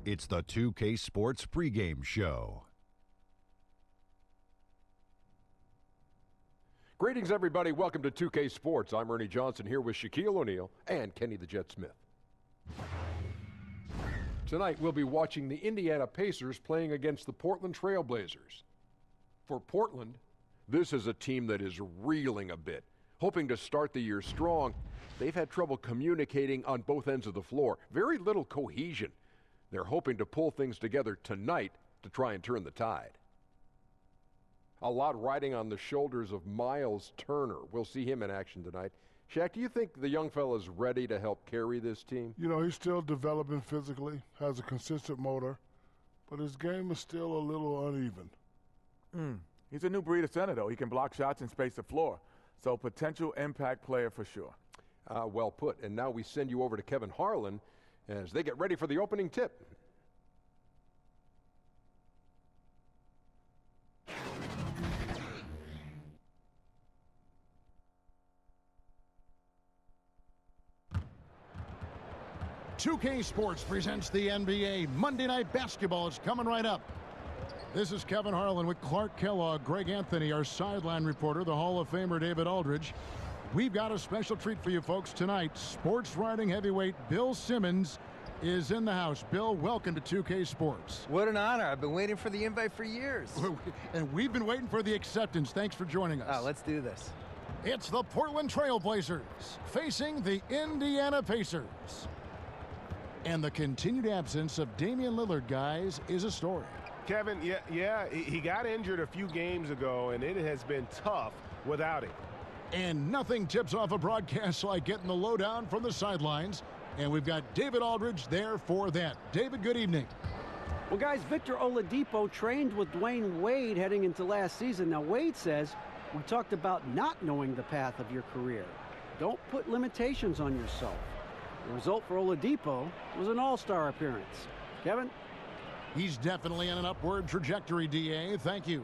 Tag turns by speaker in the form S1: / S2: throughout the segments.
S1: It's the 2K Sports pregame show.
S2: Greetings, everybody. Welcome to 2K Sports. I'm Ernie Johnson here with Shaquille O'Neal and Kenny the Jet Smith. Tonight, we'll be watching the Indiana Pacers playing against the Portland Trailblazers. For Portland, this is a team that is reeling a bit. Hoping to start the year strong, they've had trouble communicating on both ends of the floor. Very little cohesion. They're hoping to pull things together tonight to try and turn the tide. A lot riding on the shoulders of Miles Turner. We'll see him in action tonight. Shaq, do you think the young fella's ready to help carry this team?
S3: You know, he's still developing physically, has a consistent motor, but his game is still a little uneven.
S4: He's a new breed of center, though. He can block shots and space the floor. So potential impact player for sure.
S2: Well put. And now we send you over to Kevin Harlan as they get ready for the opening tip.
S5: .2K Sports presents the NBA. Monday Night Basketball is coming right up. This is Kevin Harlan with Clark Kellogg, Greg Anthony, our sideline reporter, the Hall of Famer David Aldridge. We've got a special treat for you folks tonight. Sports writing heavyweight Bill Simmons is in the house. Bill, welcome to 2K Sports.
S6: What an honor. I've been waiting for the invite for years.
S5: And we've been waiting for the acceptance. Thanks for joining us.
S6: Oh, let's do this.
S5: It's the Portland Trailblazers facing the Indiana Pacers. And the continued absence of Damian Lillard, guys, is a story.
S7: Kevin, yeah, he got injured a few games ago, and it has been tough without him.
S5: And nothing tips off a broadcast like getting the lowdown from the sidelines. And we've got David Aldridge there for that. David, good evening.
S8: Well, guys, Victor Oladipo trained with Dwayne Wade heading into last season. Now, Wade says, we talked about not knowing the path of your career. Don't put limitations on yourself. The result for Oladipo was an all-star appearance. Kevin?
S5: He's definitely on an upward trajectory, DA. Thank you.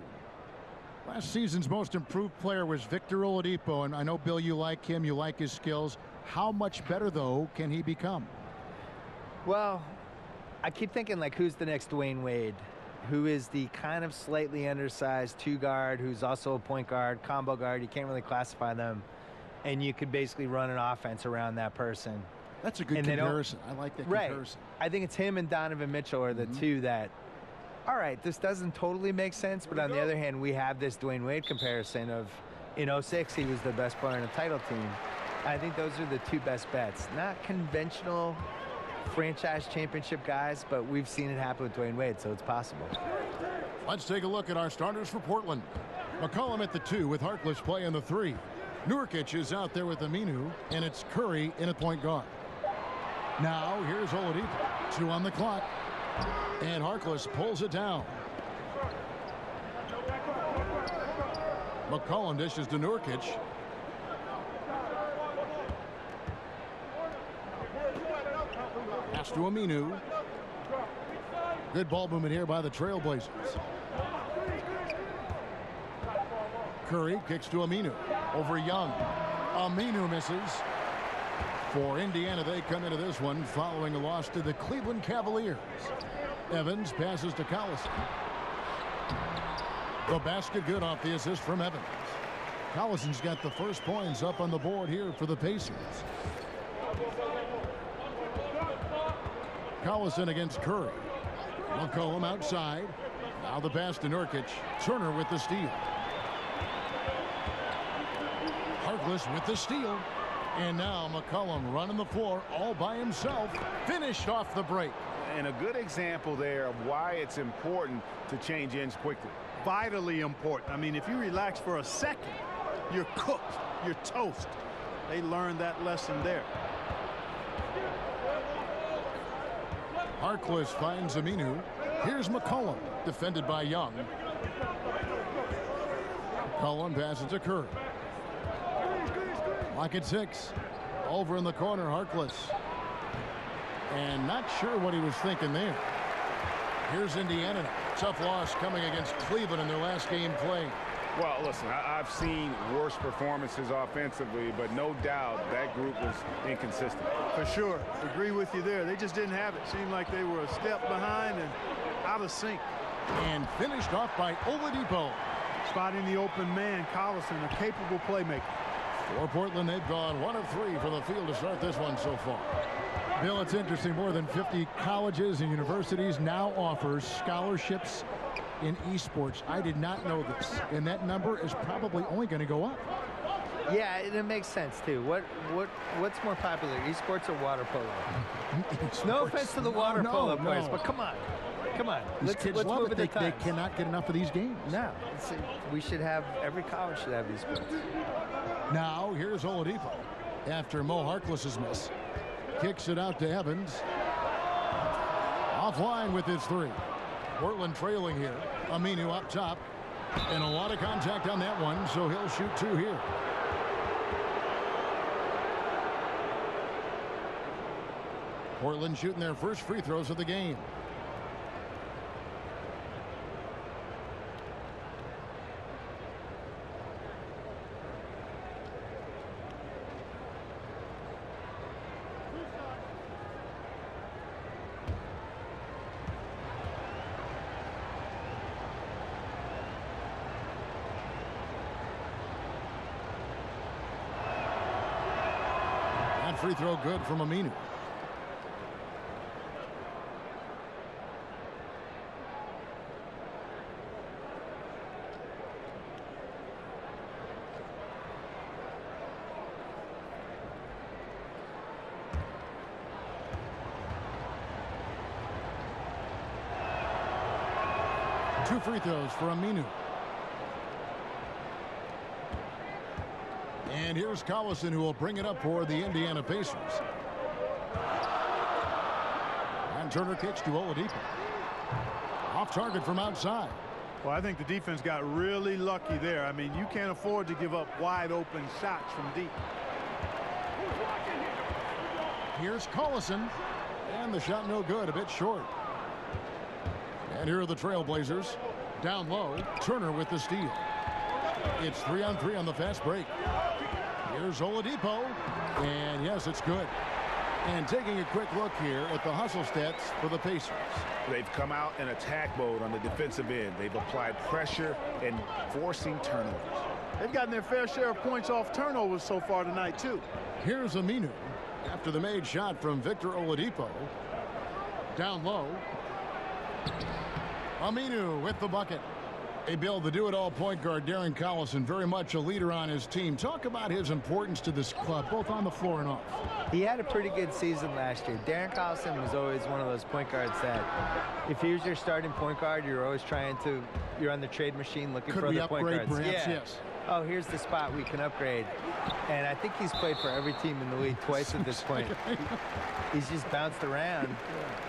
S5: Last season's most improved player was Victor Oladipo, and I know, Bill, you like him, you like his skills. How much better, though, can he become?
S6: Well, I keep thinking, like, who's the next Dwayne Wade? Who is the kind of slightly undersized two-guard who's also a point guard, combo guard. You can't really classify them. And you could basically run an offense around that person.
S5: That's a good comparison. I like that comparison.
S6: I think it's him and Donovan Mitchell are the two that, all right, this doesn't totally make sense, but on the other hand, we have this Dwayne Wade comparison of, in 06, he was the best player in a title team. I think those are the two best bets. Not conventional franchise championship guys, but we've seen it happen with Dwayne Wade, so it's possible.
S5: Let's take a look at our starters for Portland. McCollum at the 2 with Harkless playing the 3. Nurkic is out there with Aminu, and it's Curry in at point guard. Now, here's Oladipo. 2 on the clock. And Harkless pulls it down. McCollum dishes to Nurkic. Pass to Aminu. Good ball movement here by the Trailblazers. Curry kicks to Aminu. Over Young. Aminu misses. For Indiana, they come into this one following a loss to the Cleveland Cavaliers. Evans passes to Collison. The basket good off the assist from Evans. Collison's got the first points up on the board here for the Pacers. Collison against Curry. McCollum outside. Now the pass to Nurkic. Turner with the steal. Harkless with the steal. And now McCollum running the floor all by himself. Finished off the break.
S7: And a good example there of why it's important to change ends quickly.
S9: Vitally important. I mean, if you relax for a second, you're cooked. You're toast. They learned that lesson there.
S5: Harkless finds Aminu. Here's McCollum, defended by Young. McCollum passes to Curry. Lock at 6. Over in the corner, Harkless. And not sure what he was thinking there. Here's Indiana. Tough loss coming against Cleveland in their last game played.
S10: Well, listen, I've seen worse performances offensively, but no doubt that group was inconsistent.
S9: For sure. Agree with you there. They just didn't have it. Seemed like they were a step behind and out of sync.
S5: And finished off by Oladipo.
S9: Spotting the open man, Collison, a capable playmaker.
S5: For Portland, they've gone 1 of 3 from the field to start this one so far. Bill, it's interesting. More than 50 colleges and universities now offers scholarships in esports. I did not know this, and that number is probably only going to go up.
S6: Yeah, it makes sense too. What's more popular, esports or water polo? No offense to the water polo players, but come on.
S5: These kids love it. They cannot get enough of these games.
S6: No, we should have, every college should have these sports.
S5: Now, here's Oladipo. After Mo Harkless's miss. Kicks it out to Evans. Offline with his 3. Portland trailing here. Aminu up top. And a lot of contact on that one, so he'll shoot 2 here. Portland shooting their first free throws of the game. Free throw good from Aminu. Two free throws for Aminu. And here's Collison, who will bring it up for the Indiana Pacers. And Turner kicks to Oladipo. Off target from outside.
S9: Well, I think the defense got really lucky there. I mean, you can't afford to give up wide open shots from deep.
S5: Here's Collison. And the shot no good, a bit short. And here are the Trailblazers. Down low, Turner with the steal. It's 3-on-3 on the fast break. Here's Oladipo. And yes, it's good. And taking a quick look here at the hustle stats for the Pacers.
S10: They've come out in attack mode on the defensive end. They've applied pressure and forcing turnovers.
S9: They've gotten their fair share of points off turnovers so far tonight, too.
S5: Here's Aminu after the made shot from Victor Oladipo. Down low. Aminu with the bucket. Hey, Bill, the do-it-all point guard, Darren Collison, very much a leader on his team. Talk about his importance to this club, both on the floor and off.
S6: He had a pretty good season last year. Darren Collison was always one of those point guards that if he was your starting point guard, you're always you're on the trade machine looking for other point guards.
S5: Perhaps, yes.
S6: Oh, here's the spot we can upgrade. And I think he's played for every team in the league twice at this point. He's just bounced around.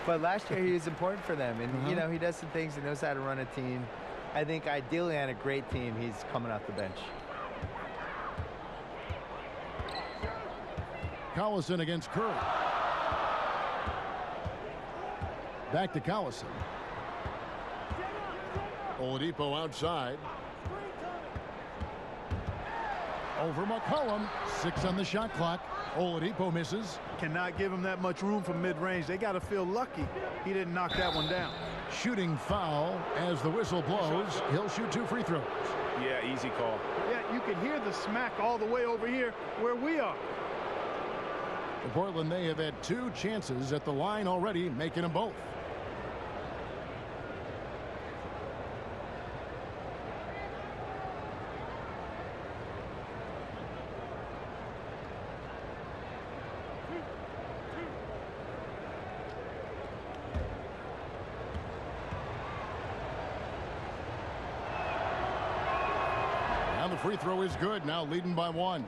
S6: But last year he was important for them. And, you know, he does some things. He knows how to run a team. I think ideally on a great team, he's coming off the bench.
S5: Collison against Curry. Back to Collison. Oladipo outside. Over McCollum. 6 on the shot clock. Oladipo misses.
S9: Cannot give him that much room from mid-range. They got to feel lucky he didn't knock that one down.
S5: Shooting foul as the whistle blows. He'll shoot 2 free throws.
S10: Yeah, easy call.
S9: Yeah, you can hear the smack all the way over here where we are.
S5: For Portland, they have had 2 chances at the line already, making them both. The free throw is good, now leading by 1.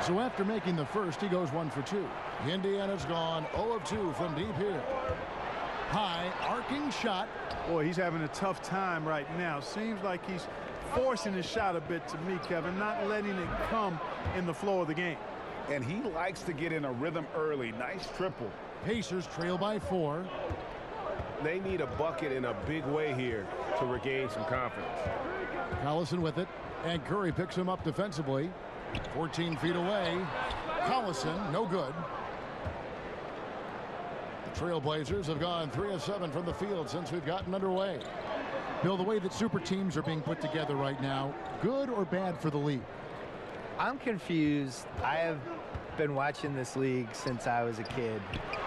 S5: So after making the first, he goes 1 for 2. Indiana's gone 0 of 2 from deep here. High arcing shot.
S9: Boy, he's having a tough time right now. Seems like he's forcing his shot a bit to me, Kevin, not letting it come in the flow of the game.
S10: And he likes to get in a rhythm early. Nice triple.
S5: Pacers trail by 4.
S7: They need a bucket in a big way here to regain some confidence.
S5: Collison with it, and Curry picks him up defensively. 14 feet away. Collison, no good. The Trailblazers have gone 3 of 7 from the field since we've gotten underway. Bill, the way that super teams are being put together right now, good or bad for the league?
S6: I'm confused. I have been watching this league since I was a kid.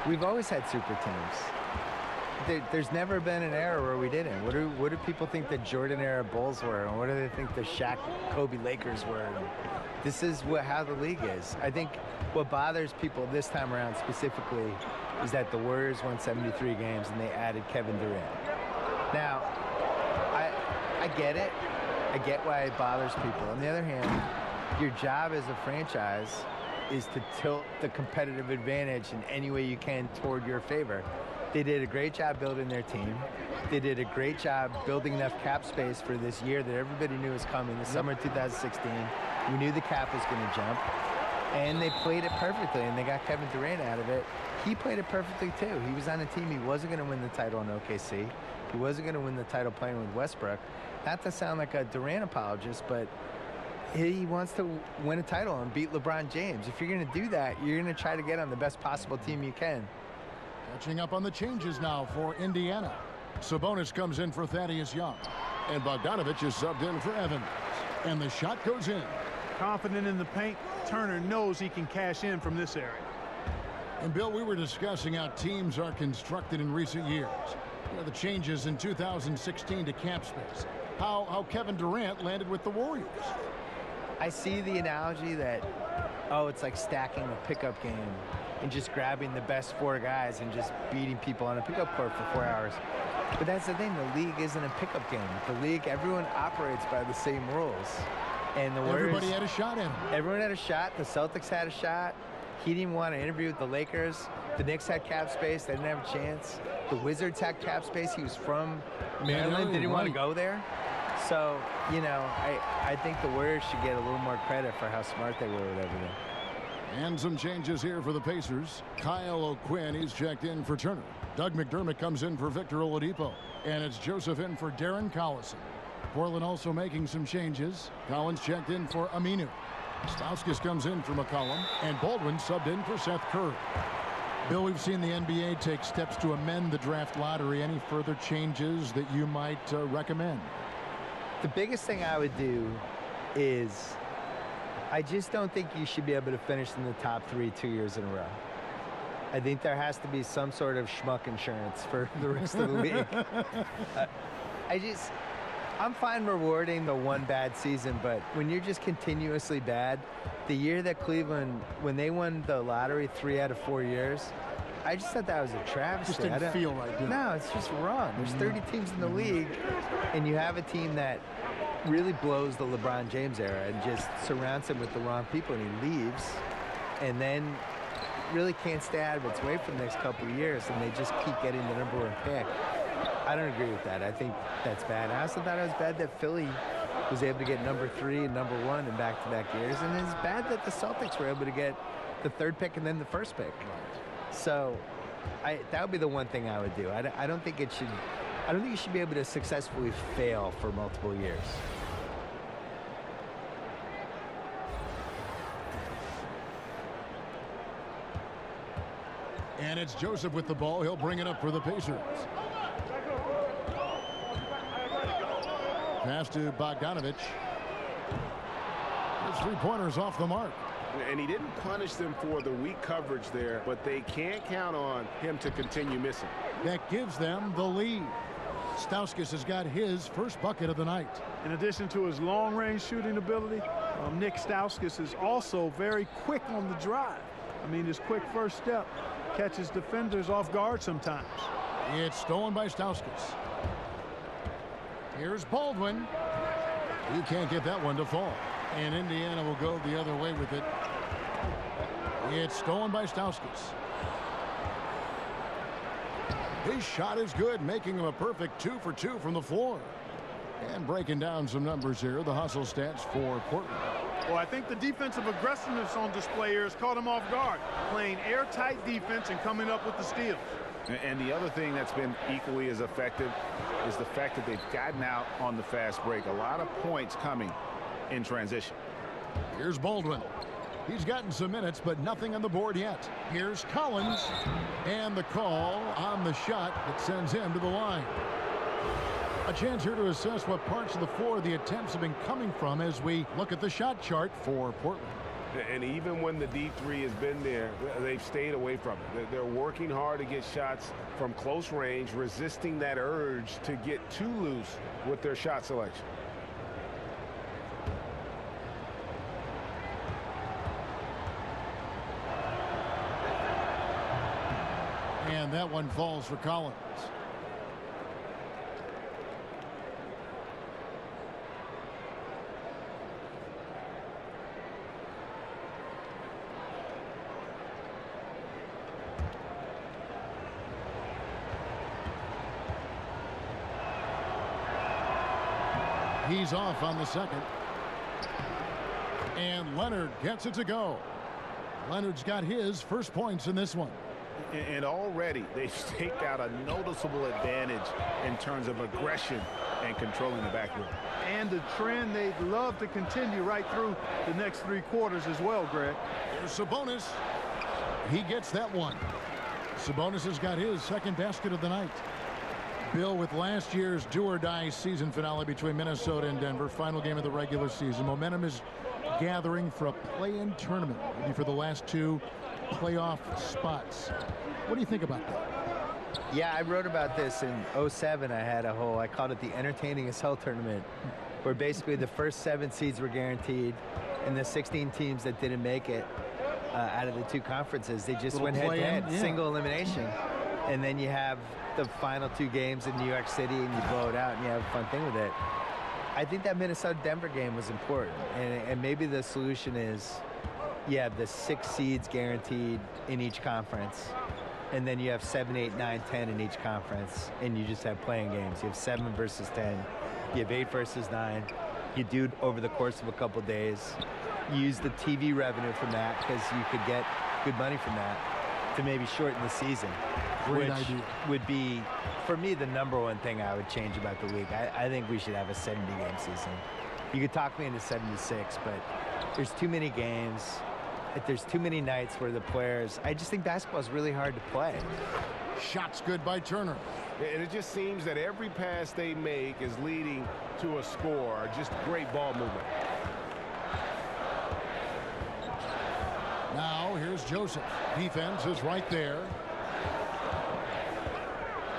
S6: We've always had super teams. There's never been an era where we didn't. What do people think the Jordan era Bulls were, and what do they think the Shaq, Kobe Lakers were? This is how the league is. I think what bothers people this time around specifically is that the Warriors won 73 games and they added Kevin Durant. Now, I get it. I get why it bothers people. On the other hand, your job as a franchise is to tilt the competitive advantage in any way you can toward your favor. They did a great job building their team. They did a great job building enough cap space for this year that everybody knew was coming, the summer of 2016. We knew the cap was going to jump, and they played it perfectly, and they got Kevin Durant out of it. He played it perfectly, too. He was on a team. He wasn't going to win the title in OKC. He wasn't going to win the title playing with Westbrook. Not to sound like a Durant apologist, but he wants to win a title and beat LeBron James. If you're going to do that, you're going to try to get on the best possible team you can.
S5: Catching up on the changes now for Indiana. Sabonis comes in for Thaddeus Young. And Bogdanovich is subbed in for Evans. And the shot goes in.
S9: Confident in the paint, Turner knows he can cash in from this area.
S5: And Bill, we were discussing how teams are constructed in recent years. You know, the changes in 2016 to cap space. How Kevin Durant landed with the Warriors.
S6: I see the analogy that, it's like stacking a pickup game and just grabbing the best 4 guys and just beating people on a pickup court for 4 hours. But that's the thing, the league isn't a pickup game. The league, everyone operates by the same rules. And the Warriors,
S5: everybody had a shot at him.
S6: Everyone had a shot. The Celtics had a shot. He didn't even want to interview with the Lakers. The Knicks had cap space. They didn't have a chance. The Wizards had cap space. He was from Maryland. Didn't want to go there. So, you know, I think the Warriors should get a little more credit for how smart they were with everything.
S5: And some changes here for the Pacers. Kyle O'Quinn, he's checked in for Turner. Doug McDermott comes in for Victor Oladipo. And it's Joseph in for Darren Collison. Portland also making some changes. Collins checked in for Aminu. Stauskas comes in for McCollum. And Baldwin subbed in for Seth Curry. Bill, we've seen the NBA take steps to amend the draft lottery. Any further changes that you might recommend?
S6: The biggest thing I would do is I just don't think you should be able to finish in the top 3 2 years in a row. I think there has to be some sort of schmuck insurance for the rest of the league. I'm fine rewarding the one bad season, but when you're just continuously bad, the year that Cleveland, when they won the lottery 3 out of 4 years, I just thought that was a travesty.
S5: Just didn't feel right, did it?
S6: No, it's just wrong. There's 30 teams in the league, and you have a team that really blows the LeBron James era and just surrounds him with the wrong people, and he leaves, and then really can't stay out of its way for the next couple of years, and they just keep getting the #1 pick. I don't agree with that. I think that's bad. I also thought it was bad that Philly was able to get #3 and #1 in back-to-back years, and it's bad that the Celtics were able to get the 3rd pick and then the 1st pick. So that would be the one thing I would do. I don't think you should be able to successfully fail for multiple years.
S5: And it's Joseph with the ball. He'll bring it up for the Pacers. Pass to Bogdanovich. His 3-pointers off the mark.
S7: And he didn't punish them for the weak coverage there, but they can't count on him to continue missing.
S5: That gives them the lead. Stauskas has got his first bucket of the night.
S9: In addition to his long-range shooting ability, Nick Stauskas is also very quick on the drive. I mean, his quick first step catches defenders off guard sometimes.
S5: It's stolen by Stauskas. Here's Baldwin. You can't get that one to fall. And Indiana will go the other way with it. It's stolen by Stauskas. His shot is good, making him a perfect 2 for 2 from the floor. And breaking down some numbers here, the hustle stats for Portland.
S9: Well, I think the defensive aggressiveness on display here has caught him off guard, playing airtight defense and coming up with the steals.
S10: And the other thing that's been equally as effective is the fact that they've gotten out on the fast break. A lot of points coming in transition.
S5: Here's Baldwin. He's gotten some minutes, but nothing on the board yet. Here's Collins. And the call on the shot that sends him to the line. A chance here to assess what parts of the floor the attempts have been coming from as we look at the shot chart for Portland.
S7: And even when the D3 has been there, they've stayed away from it. They're working hard to get shots from close range, resisting that urge to get too loose with their shot selection.
S5: And that one falls for Collins. He's off on the second. And Leonard gets it to go. Leonard's got his first points in this one.
S10: And already they've staked out a noticeable advantage in terms of aggression and controlling the backcourt.
S9: And the trend they'd love to continue right through the next 3 quarters as well, Greg.
S5: Here's Sabonis. He gets that one. Sabonis has got his second basket of the night. Bill, with last year's do-or-die season finale between Minnesota and Denver, final game of the regular season, momentum is gathering for a play-in tournament, maybe for the last 2 playoff spots. What do you think about that?
S6: Yeah, I wrote about this in 07. I called it the entertaining as hell tournament, where basically the first 7 seeds were guaranteed, and the 16 teams that didn't make it out of the 2 conferences, they just went head-to-head, single elimination. And then you have the final 2 games in New York City, and you blow it out, and you have a fun thing with it. I think that Minnesota-Denver game was important, and maybe the solution is you have the 6 seeds guaranteed in each conference, and then you have 7, 8, 9, 10 in each conference, and you just have playing games. You have 7 versus 10. You have 8 versus 9. You do it over the course of a couple days. You use the TV revenue from that because you could get good money from that to maybe shorten the season.
S5: Great idea.
S6: Would be, for me, the #1 thing I would change about the league. I think we should have a 70-game season. You could talk me into 76, but there's too many games. There's too many nights where the players... I just think basketball is really hard to play.
S5: Shots good by Turner.
S7: And it just seems that every pass they make is leading to a score. Just great ball movement.
S5: Now, here's Joseph. Defense is right there.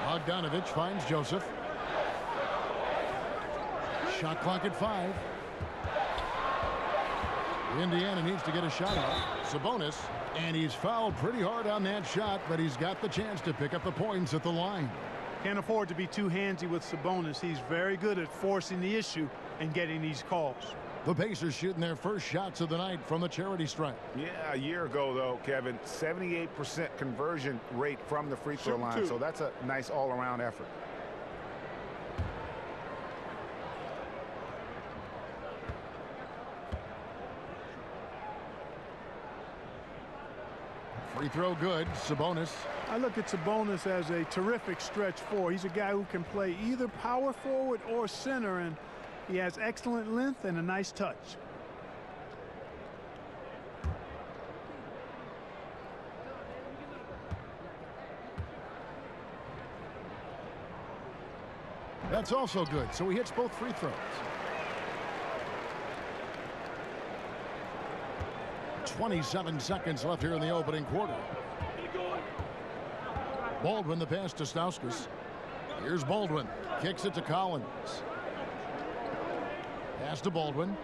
S5: Bogdanovich finds Joseph. Shot clock at 5. Indiana needs to get a shot off. Sabonis, and he's fouled pretty hard on that shot, but he's got the chance to pick up the points at the line.
S9: Can't afford to be too handsy with Sabonis. He's very good at forcing the issue and getting these calls.
S5: The Pacers shooting their first shots of the night from the charity stripe.
S10: Yeah, a year ago, though, Kevin, 78% conversion rate from the free throw line. So that's a nice all-around effort.
S5: Free throw good. Sabonis.
S9: I look at Sabonis as a terrific stretch 4. He's a guy who can play either power forward or center, and he has excellent length and a nice touch.
S5: That's also good. So he hits both free throws. 27 seconds left here in the opening quarter. Baldwin the pass to Stauskas. Here's Baldwin. Kicks it to Collins. Pass to Baldwin.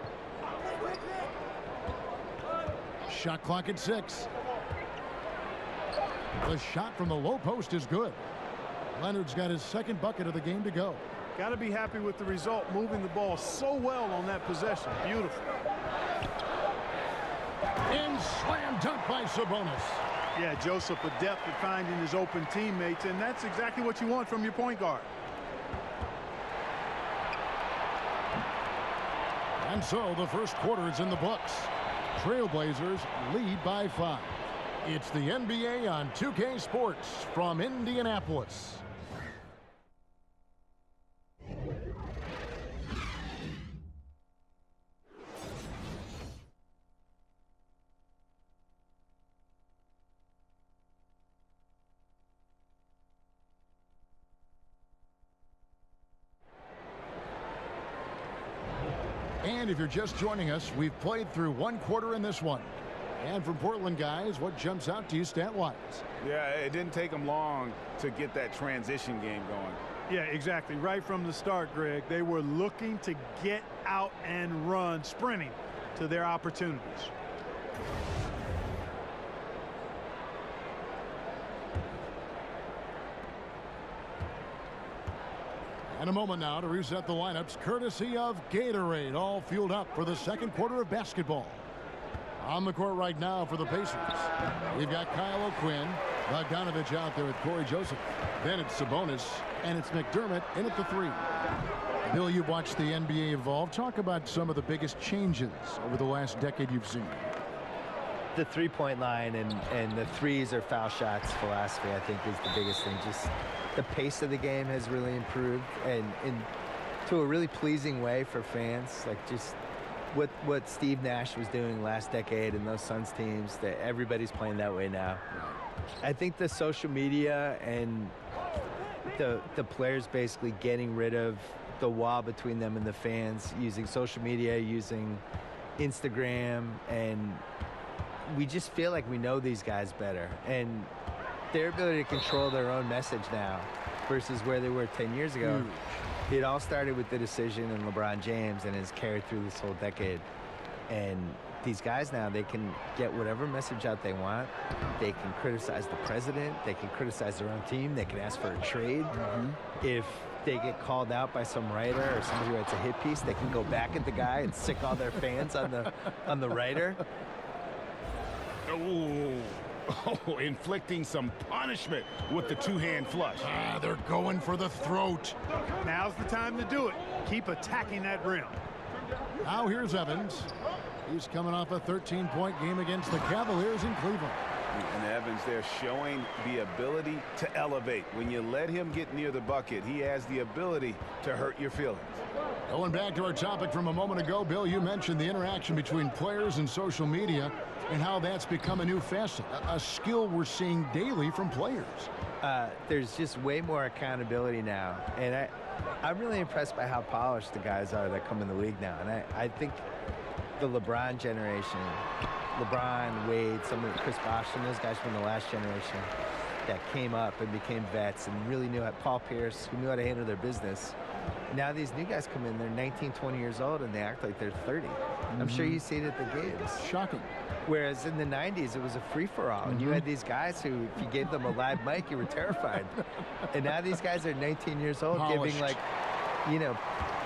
S5: Shot clock at 6. The shot from the low post is good. Leonard's got his second bucket of the game to go.
S9: Got to be happy with the result, moving the ball so well on that possession. Beautiful.
S5: And slam dunk by Sabonis.
S9: Yeah, Joseph adept at finding his open teammates, and that's exactly what you want from your point guard.
S5: And so the first quarter is in the books. Trailblazers lead by 5. It's the NBA on 2K Sports from Indianapolis. And if you're just joining us, we've played through one quarter in this one. And from Portland, guys, what jumps out to you stat-wise?
S10: Yeah, it didn't take them long to get that transition game going.
S9: Yeah, exactly. Right from the start, Greg, they were looking to get out and run, sprinting to their opportunities.
S5: And a moment now to reset the lineups, courtesy of Gatorade, all fueled up for the second quarter of basketball. On the court right now for the Pacers, we've got Kyle O'Quinn, Bogdanovich out there with Corey Joseph. Then it's Sabonis, and it's McDermott in at the 3. Bill, you've watched the NBA evolve. Talk about some of the biggest changes over the last decade you've seen.
S6: The three-point line and the threes or foul shots philosophy, I think, is the biggest thing. Just the pace of the game has really improved, and to a really pleasing way for fans. Like just what Steve Nash was doing last decade in those Suns teams, that everybody's playing that way now. I think the social media and the players basically getting rid of the wall between them and the fans, using social media, using Instagram, and we just feel like we know these guys better. And their ability to control their own message now versus where they were 10 years ago. It all started with the decision in LeBron James and has carried through this whole decade. And these guys now, they can get whatever message out they want. They can criticize the president. They can criticize their own team. They can ask for a trade. If they get called out by some writer or somebody who writes a hit piece, they can go back at the guy and sick all their fans on the writer.
S10: Oh, inflicting some punishment with the two-hand flush.
S5: They're going for the throat.
S9: Now's the time to do it. Keep attacking that rim.
S5: Now here's Evans. He's coming off a 13-point game against the Cavaliers in Cleveland.
S10: And Evans there showing the ability to elevate. When you let him get near the bucket, he has the ability to hurt your feelings.
S5: Going back to our topic from a moment ago, Bill, you mentioned the interaction between players and social media and how that's become a new facet, a skill we're seeing daily from players.
S6: There's just way more accountability now, and I'm really impressed by how polished the guys are that come in the league now. And I think the LeBron generation, LeBron, Wade, some of Chris Bosh, some of those guys from the last generation that came up and became vets and really knew how, Paul Pierce, who knew how to handle their business. Now these new guys come in, they're 19, 20 years old, and they act like they're 30. I'm sure you see it at the games.
S5: Shocking.
S6: Whereas in the 90s, it was a free-for-all, and you had these guys who, if you gave them a live mic, you were terrified. And now these guys are 19 years old,
S5: Polished.
S6: giving, like, you know,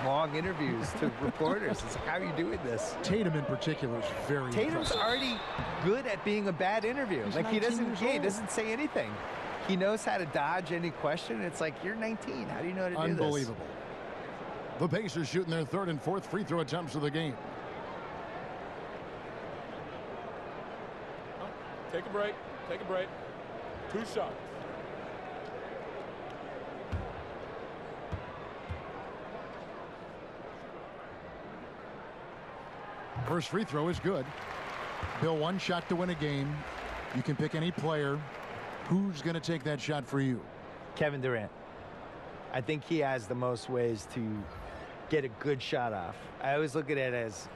S6: long interviews to reporters. It's like, how are you doing this?
S5: Tatum in particular is very
S6: Tatum's
S5: impressive.
S6: already good at being a bad interview.
S5: He's
S6: like, he
S5: 19
S6: doesn't say anything. He knows how to dodge any question. It's like, you're 19. How do you know how to do this?
S5: Unbelievable. The Pacers shooting their third and fourth free throw attempts of the game.
S11: Take a break. Take a break. 2 shots.
S5: First free throw is good. Bill, one shot to win a game. You can pick any player. Who's going to take that shot for you?
S6: Kevin Durant. I think he has the most ways to get a good shot off. I always look at it as,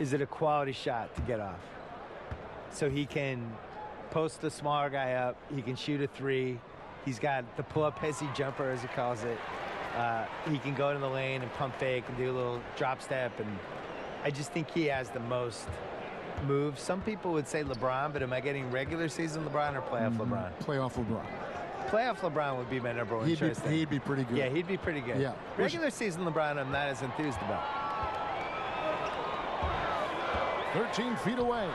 S6: is it a quality shot to get off? So he can post the smaller guy up. He can shoot a 3. He's got the pull-up hezzy jumper, as he calls it. He can go in the lane and pump fake and do a little drop step. And I just think he has the most moves. Some people would say LeBron, but am I getting regular season LeBron or playoff LeBron?
S5: Playoff LeBron.
S6: Playoff LeBron would be my number one choice.
S5: He'd be pretty good.
S6: Yeah, he'd be pretty good.
S5: Yeah.
S6: Regular season LeBron, I'm not as enthused about.
S5: 13 feet away.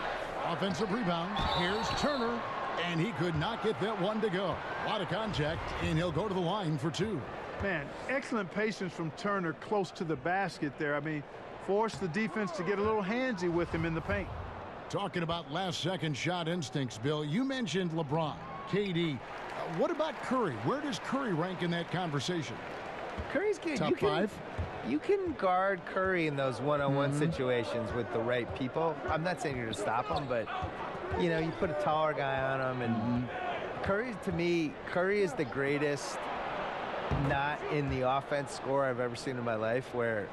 S5: Offensive rebound. Here's Turner. And he could not get that one to go. A lot of contact, and he'll go to the line for 2.
S9: Man, excellent patience from Turner close to the basket there. I mean, forced the defense to get a little handsy with him in the paint.
S5: Talking about last-second shot instincts, Bill, you mentioned LeBron, KD. What about Curry? Where does Curry rank in that conversation?
S6: Curry's good.
S5: Top 5?
S6: You can guard Curry in those one-on-one situations with the right people. I'm not saying you're going to stop him, but, you know, you put a taller guy on him. And Curry, to me, Curry is the greatest not in the offense scorer I've ever seen in my life, where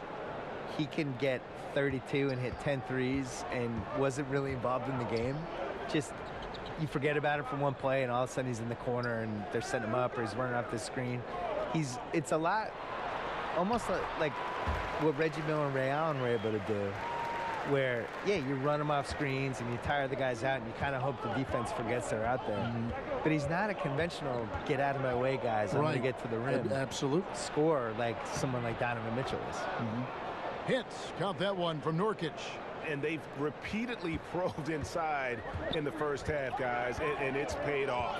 S6: he can get 32 and hit 10 threes and wasn't really involved in the game. Just, you forget about him from one play, and all of a sudden he's in the corner and they're setting him up, or he's running off the screen. It's a lot, almost like what Reggie Miller and Ray Allen were able to do, where, yeah, you run them off screens and you tire the guys out and you kind of hope the defense forgets they're out there. But he's not a conventional get out of my way guys. I'm going to get to the rim.
S5: Absolute
S6: score like someone like Donovan Mitchell is.
S5: Hits. Count that one from Nurkic.
S7: And they've repeatedly probed inside in the first half, guys, and it's paid off.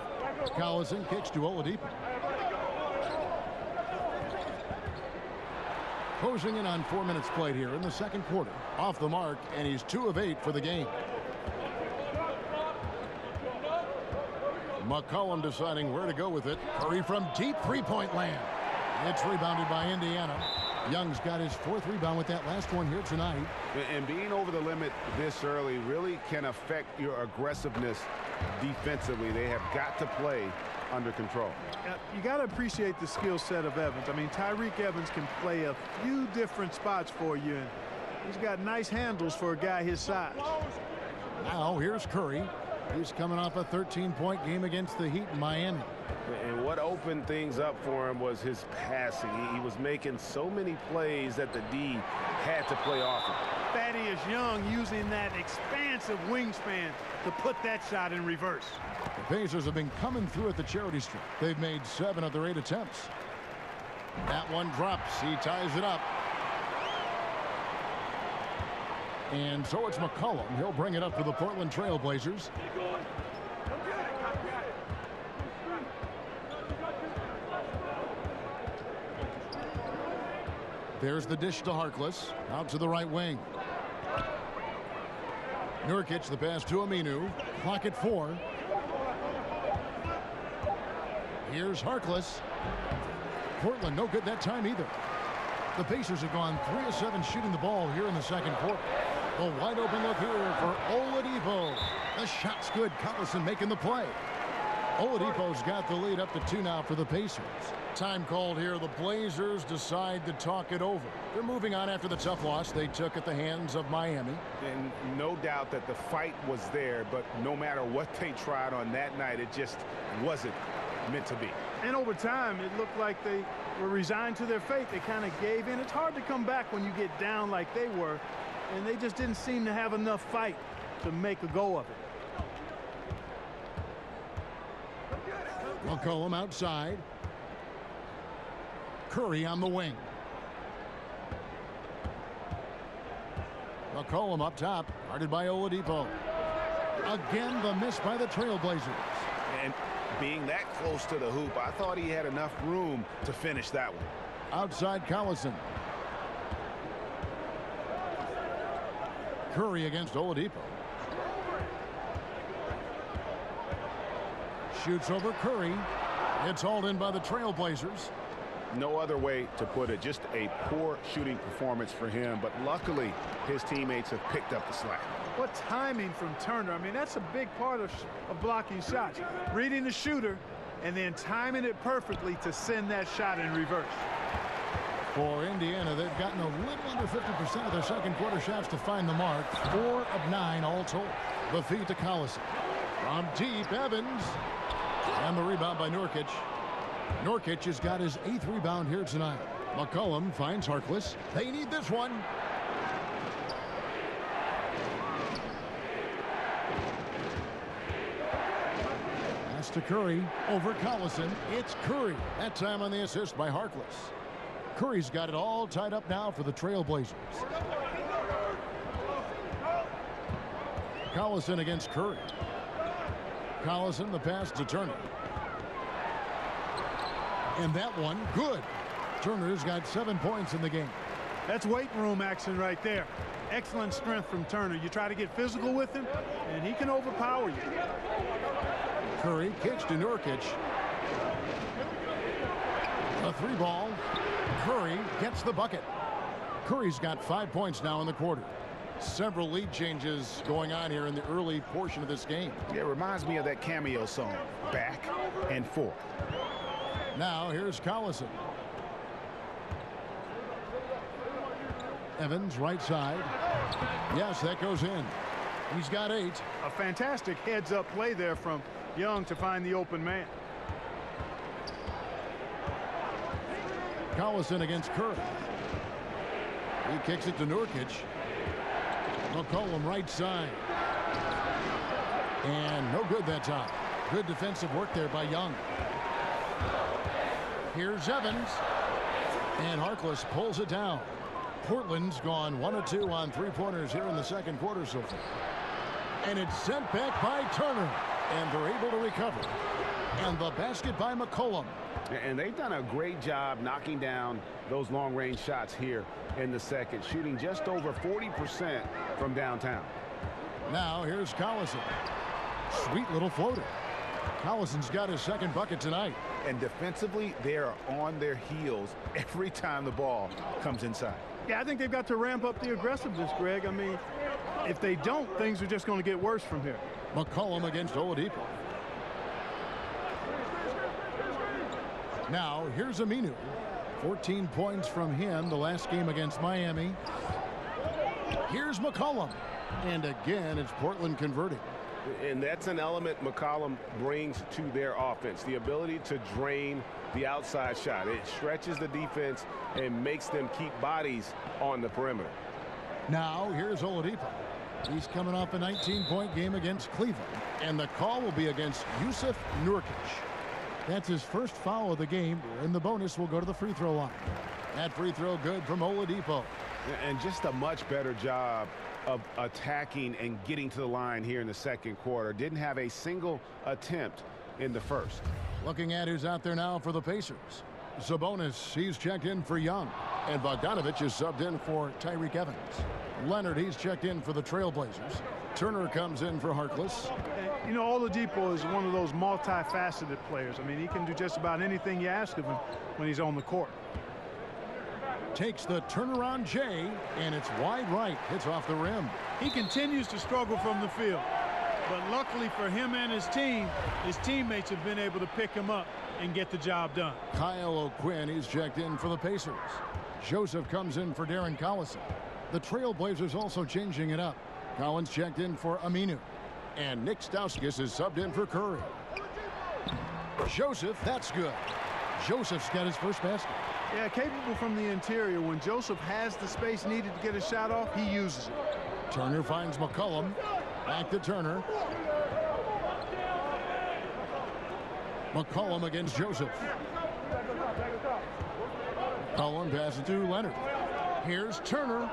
S5: Collison kicks to Oladipo. Closing in on 4 minutes played here in the second quarter. Off the mark, and he's 2 of 8 for the game. McCollum deciding where to go with it. Curry from deep three-point land. It's rebounded by Indiana. Young's got his 4th rebound with that last one here tonight.
S7: And being over the limit this early really can affect your aggressiveness defensively. They have got to play under control.
S9: You got to appreciate the skill set of Evans. I mean, Tyreek Evans can play a few different spots for you, and he's got nice handles for a guy his size.
S5: Now here's Curry. He's coming off a 13-point game against the Heat in Miami.
S7: And what opened things up for him was his passing. He was making so many plays that the D had to play off him.
S9: Thaddeus Young using that expansive wingspan to put that shot in reverse.
S5: The Pacers have been coming through at the charity stripe. They've made 7 of their 8 attempts. That one drops. He ties it up. And so it's McCollum. He'll bring it up for the Portland Trailblazers. There's the dish to Harkless. Out to the right wing. Nurkic, the pass to Aminu. Clock at 4. Here's Harkless. Portland no good that time either. The Pacers have gone 3 of 7 shooting the ball here in the second quarter. A wide open look here for Oladipo. The shot's good. Collison making the play. Oladipo's got the lead up to 2 now for the Pacers. Time called here. The Blazers decide to talk it over. They're moving on after the tough loss they took at the hands of Miami.
S7: And no doubt that the fight was there, but no matter what they tried on that night, it just wasn't meant to be.
S9: And over time, it looked like they were resigned to their fate. They kind of gave in. It's hard to come back when you get down like they were, and they just didn't seem to have enough fight to make a go of it.
S5: McCollum outside. Curry on the wing. McCollum up top, guarded by Oladipo. Again, the miss by the Trailblazers.
S7: And being that close to the hoop, I thought he had enough room to finish that one.
S5: Outside Collison. Curry against Oladipo. Shoots over Curry. It's hauled in by the Trailblazers.
S7: No other way to put it. Just a poor shooting performance for him. But luckily, his teammates have picked up the slack.
S9: What timing from Turner. I mean, that's a big part of blocking shots. Reading the shooter and then timing it perfectly to send that shot in reverse.
S5: For Indiana, they've gotten a little under 50% of their second quarter shots to find the mark. 4 of 9 all told. The feed to Collison. From deep, Evans. And the rebound by Nurkic. Nurkic has got his 8th rebound here tonight. McCollum finds Harkless. They need this one. Pass to Curry over Collison. It's Curry. That time on the assist by Harkless. Curry's got it all tied up now for the Trailblazers. Collison against Curry. Collison, the pass to Turner. And that one, good. Turner's got 7 points in the game.
S9: That's weight room action right there. Excellent strength from Turner. You try to get physical with him, and he can overpower you.
S5: Curry kicks to Nurkic. A 3-ball. Curry gets the bucket. Curry's got 5 points now in the quarter. Several lead changes going on here in the early portion of this game.
S10: It reminds me of that cameo song, Back and Forth.
S5: Now here's Collison. Evans, right side. Yes, that goes in. He's got 8.
S9: A fantastic heads-up play there from Young to find the open man.
S5: Collison against Curry. He kicks it to Nurkic. McCollum right side. And no good that time. Good defensive work there by Young. Here's Evans. And Harkless pulls it down. Portland's gone 1 of 2 on 3-pointers here in the second quarter so far. And it's sent back by Turner. And they're able to recover. And the basket by McCollum.
S7: And they've done a great job knocking down those long-range shots here in the second, shooting just over 40% from downtown.
S5: Now here's Collison. Sweet little floater. Collison's got his second bucket tonight.
S10: And defensively, they are on their heels every time the ball comes inside.
S9: Yeah, I think they've got to ramp up the aggressiveness, Greg. I mean, if they don't, things are just going to get worse from here.
S5: McCollum against Oladipo. Now, here's Aminu. 14 points from him the last game against Miami. Here's McCollum. And again, it's Portland converting.
S7: And that's an element McCollum brings to their offense, the ability to drain the outside shot. It stretches the defense and makes them keep bodies on the perimeter.
S5: Now, here's Oladipo. He's coming off a 19-point game against Cleveland. And the call will be against Jusuf Nurkic. That's his first foul of the game, and the bonus will go to the free throw line. That free throw good from Oladipo.
S7: And just a much better job of attacking and getting to the line here in the second quarter. Didn't have a single attempt in the first.
S5: Looking at who's out there now for the Pacers. Sabonis, he's checked in for Young. And Bogdanovich is subbed in for Tyreke Evans. Leonard, he's checked in for the Trailblazers. Turner comes in for Harkless.
S9: You know, Oladipo is one of those multifaceted players. I mean, he can do just about anything you ask of him when he's on the court.
S5: Takes the turnaround J, and it's wide right. Hits off the rim.
S9: He continues to struggle from the field. But luckily for him and his teammates have been able to pick him up and get the job done.
S5: Kyle O'Quinn, he's checked in for the Pacers. Joseph comes in for Darren Collison. The Trailblazers also changing it up. Collins checked in for Aminu. And Nick Stauskas is subbed in for Curry. Joseph, that's good. Joseph's got his first basket.
S9: Yeah, capable from the interior. When Joseph has the space needed to get a shot off, he uses it.
S5: Turner finds McCollum. Back to Turner. McCollum against Joseph. McCollum passes to Leonard. Here's Turner.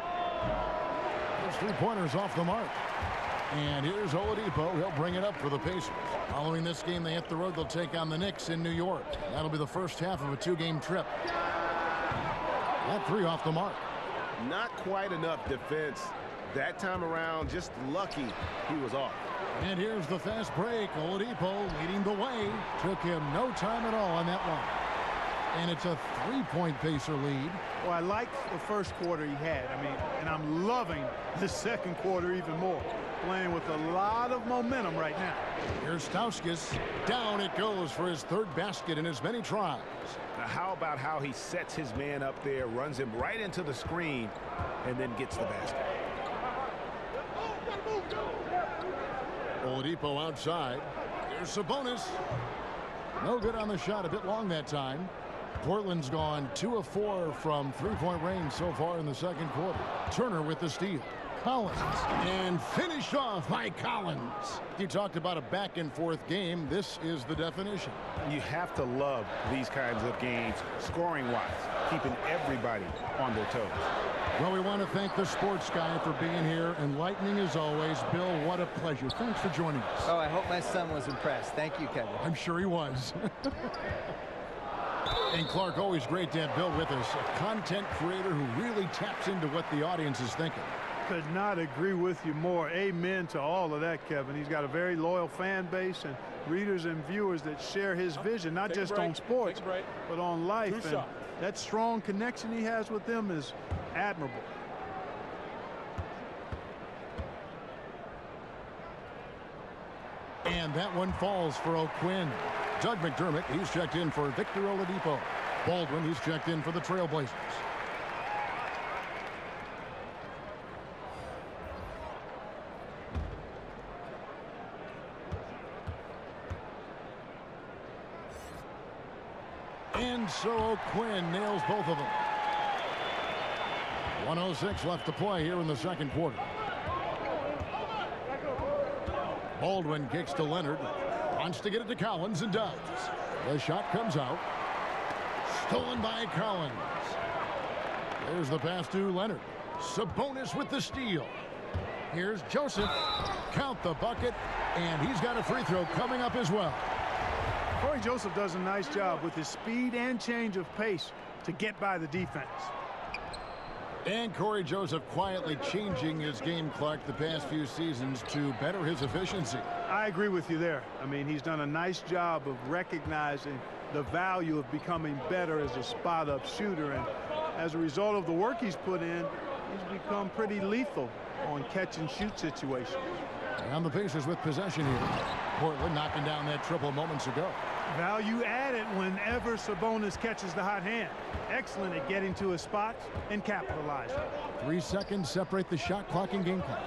S5: Those 3-pointers off the mark. And here's Oladipo. He'll bring it up for the Pacers. Following this game, they hit the road. They'll take on the Knicks in New York. That'll be the first half of a 2-game trip. That 3 off the mark.
S7: Not quite enough defense that time around. Just lucky he was off.
S5: And here's the fast break. Oladipo leading the way. Took him no time at all on that one. And it's a 3-point Pacer lead.
S9: Well, I like the first quarter he had. I mean, and I'm loving the second quarter even more. Playing with a lot of momentum right now.
S5: Here's Stauskas. Down it goes for his 3rd basket in as many tries.
S10: Now, how about how he sets his man up there, runs him right into the screen, and then gets the basket.
S5: Oladipo outside. Here's Sabonis. No good on the shot. A bit long that time. Portland's gone 2 of 4 from 3-point range so far in the second quarter. Turner with the steal. Collins. And finished off by Collins. You talked about a back-and-forth game. This is the definition.
S10: You have to love these kinds of games, scoring-wise.
S7: keeping everybody on their toes.
S5: Well, we want to thank the sports guy for being here. Enlightening as always. Bill, what a pleasure. Thanks for joining us.
S6: Oh, I hope my son was impressed. Thank you, Kevin.
S5: I'm sure he was. And Clark, always great to have Bill with us, a content creator who really taps into what the audience is thinking.
S9: Could not agree with you more. Amen to all of that, Kevin. He's got a very loyal fan base and readers and viewers that share his vision, not just on sports, but on life. And that strong connection he has with them is admirable.
S5: And that one falls for O'Quinn. Doug McDermott, he's checked in for Victor Oladipo. Baldwin, he's checked in for the Trailblazers. And so O'Quinn nails both of them. 1:06 left to play here in the second quarter. Baldwin kicks to Leonard. Wants to get it to Collins and does. The shot comes out. Stolen by Collins. There's the pass to Leonard. Sabonis with the steal. Here's Joseph. Count the bucket. And he's got a free throw coming up as well.
S9: Corey Joseph does a nice job with his speed and change of pace to get by the defense.
S5: And Corey Joseph quietly changing his game, Clark, the past few seasons to better his efficiency.
S9: I agree with you there. I mean, he's done a nice job of recognizing the value of becoming better as a spot-up shooter. And as a result of the work he's put in, he's become pretty lethal on catch-and-shoot situations.
S5: And the Pacers with possession here. Portland knocking down that triple moments ago.
S9: Value added whenever Sabonis catches the hot hand. Excellent at getting to his spots and capitalizing.
S5: 3 seconds separate the shot clock and game clock.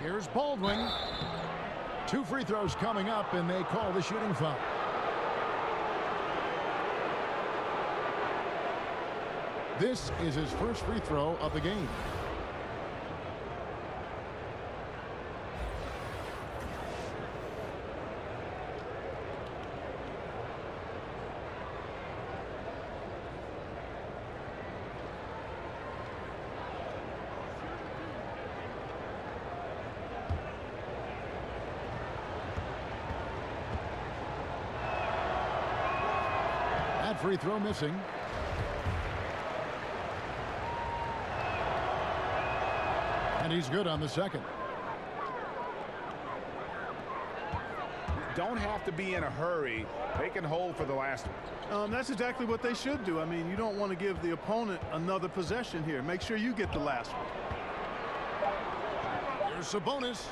S5: Here's Baldwin. 2 free throws coming up, and they call the shooting foul. This is his first free throw of the game. Free throw missing. And he's good on the second.
S10: Don't have to be in a hurry. They can hold for the last one.
S9: That's exactly what they should do. I mean, you don't want to give the opponent another possession here. Make sure you get the last one.
S5: Here's Sabonis.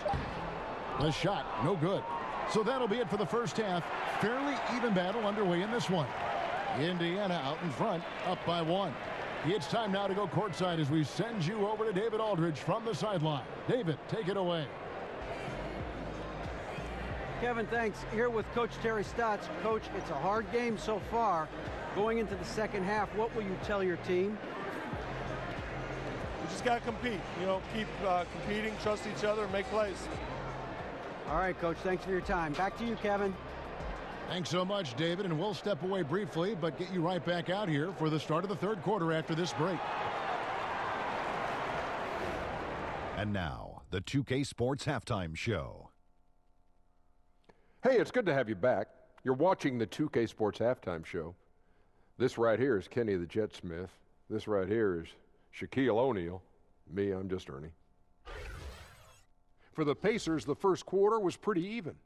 S5: The shot, no good. So that'll be it for the first half. Fairly even battle underway in this one. Indiana out in front, up by 1. It's time now to go courtside as we send you over to David Aldridge from the sideline. David, take it away.
S8: Kevin, thanks. Here with Coach Terry Stotts. Coach, it's a hard game so far. Going into the second half, what will you tell your team?
S11: We just got to compete. You know, keep competing, trust each other, and make plays.
S8: All right, Coach, thanks for your time. Back to you, Kevin.
S5: Thanks so much, David, and we'll step away briefly, but get you right back out here for the start of the third quarter after this break.
S1: And now, the 2K Sports Halftime Show.
S2: Hey, it's good to have you back. You're watching the 2K Sports Halftime Show. This right here is Kenny the Jet Smith. This right here is Shaquille O'Neal. Me, I'm just Ernie. For the Pacers, the first quarter was pretty even.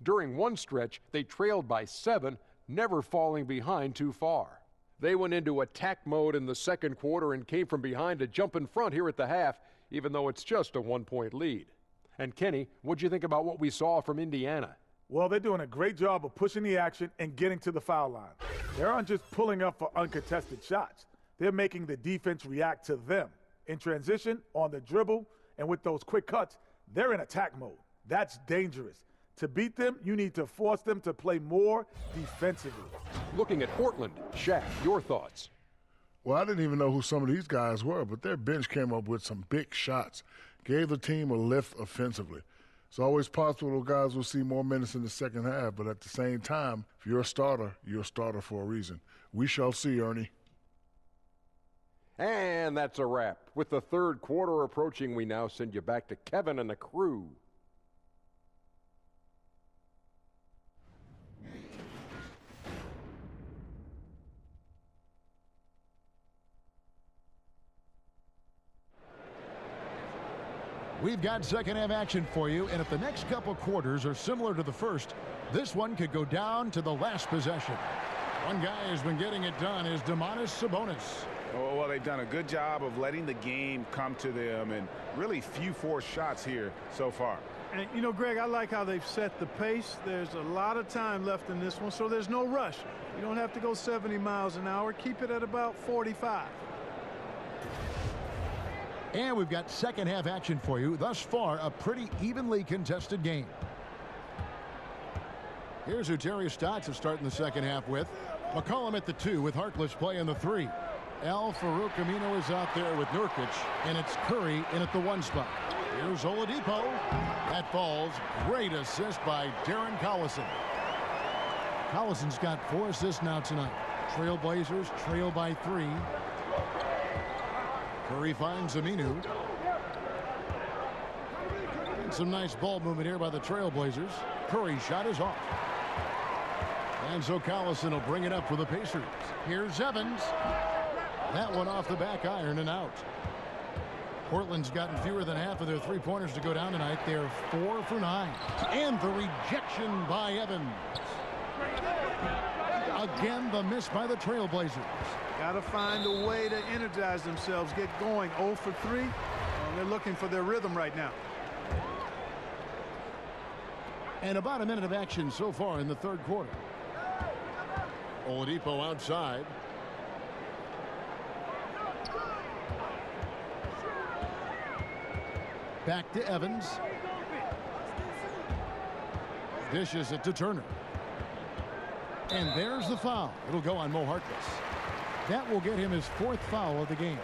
S2: During one stretch, they trailed by 7, never falling behind too far. They went into attack mode in the second quarter and came from behind to jump in front here at the half, even though it's just a 1-point lead. And Kenny, what'd you think about what we saw from Indiana?
S4: Well, they're doing a great job of pushing the action and getting to the foul line. They aren't just pulling up for uncontested shots. They're making the defense react to them. In transition, on the dribble, and with those quick cuts, they're in attack mode. That's dangerous. To beat them, you need to force them to play more defensively.
S2: Looking at Portland, Shaq, your thoughts?
S3: Well, I didn't even know who some of these guys were, but their bench came up with some big shots, gave the team a lift offensively. It's always possible those guys will see more minutes in the second half, but at the same time, if you're a starter for a reason. We shall see, Ernie.
S2: And that's a wrap. With the third quarter approaching, we now send you back to Kevin and the crew.
S5: We've got second half action for you, and if the next couple quarters are similar to the first, this one could go down to the last possession. One guy who's been getting it done is Domantas Sabonis.
S10: Oh, well, they've done a good job of letting the game come to them, and really few forced shots here so far.
S9: And, you know, Greg, I like how they've set the pace. There's a lot of time left in this one, so there's no rush. You don't have to go 70 miles an hour. Keep it at about 45.
S5: And we've got second half action for you. Thus far, a pretty evenly contested game. Here's who Terry Stotts is starting the second half with. McCollum at the 2 with Harkless playing the 3. Al Farouk Amino is out there with Nurkic, and it's Curry in at the 1 spot. Here's Oladipo. That falls. Great assist by Darren Collison. Collison's got 4 assists now tonight. Trailblazers trail by 3. Curry finds Aminu. And some nice ball movement here by the Trailblazers. Curry's shot is off. And so Collison will bring it up for the Pacers. Here's Evans. That one off the back iron and out. Portland's gotten fewer than half of their three-pointers to go down tonight. They're 4 for 9. And the rejection by Evans. Again, the miss by the Trailblazers.
S9: Got to find a way to energize themselves, get going. 0 for 3. They're looking for their rhythm right now.
S5: And about a minute of action so far in the third quarter. Oladipo outside. Back to Evans. Dishes it to Turner. And there's the foul. It'll go on Mo Harkless. That will get him his 4th foul of the game.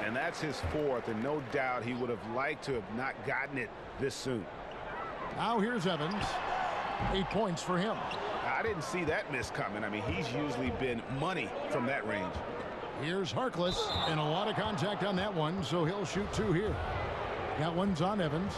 S10: And that's his 4th, and no doubt he would have liked to have not gotten it this soon.
S5: Now here's Evans. 8 points for him.
S10: I didn't see that miss coming. I mean, he's usually been money from that range.
S5: Here's Harkless, and a lot of contact on that one, so he'll shoot 2 here. That one's on Evans.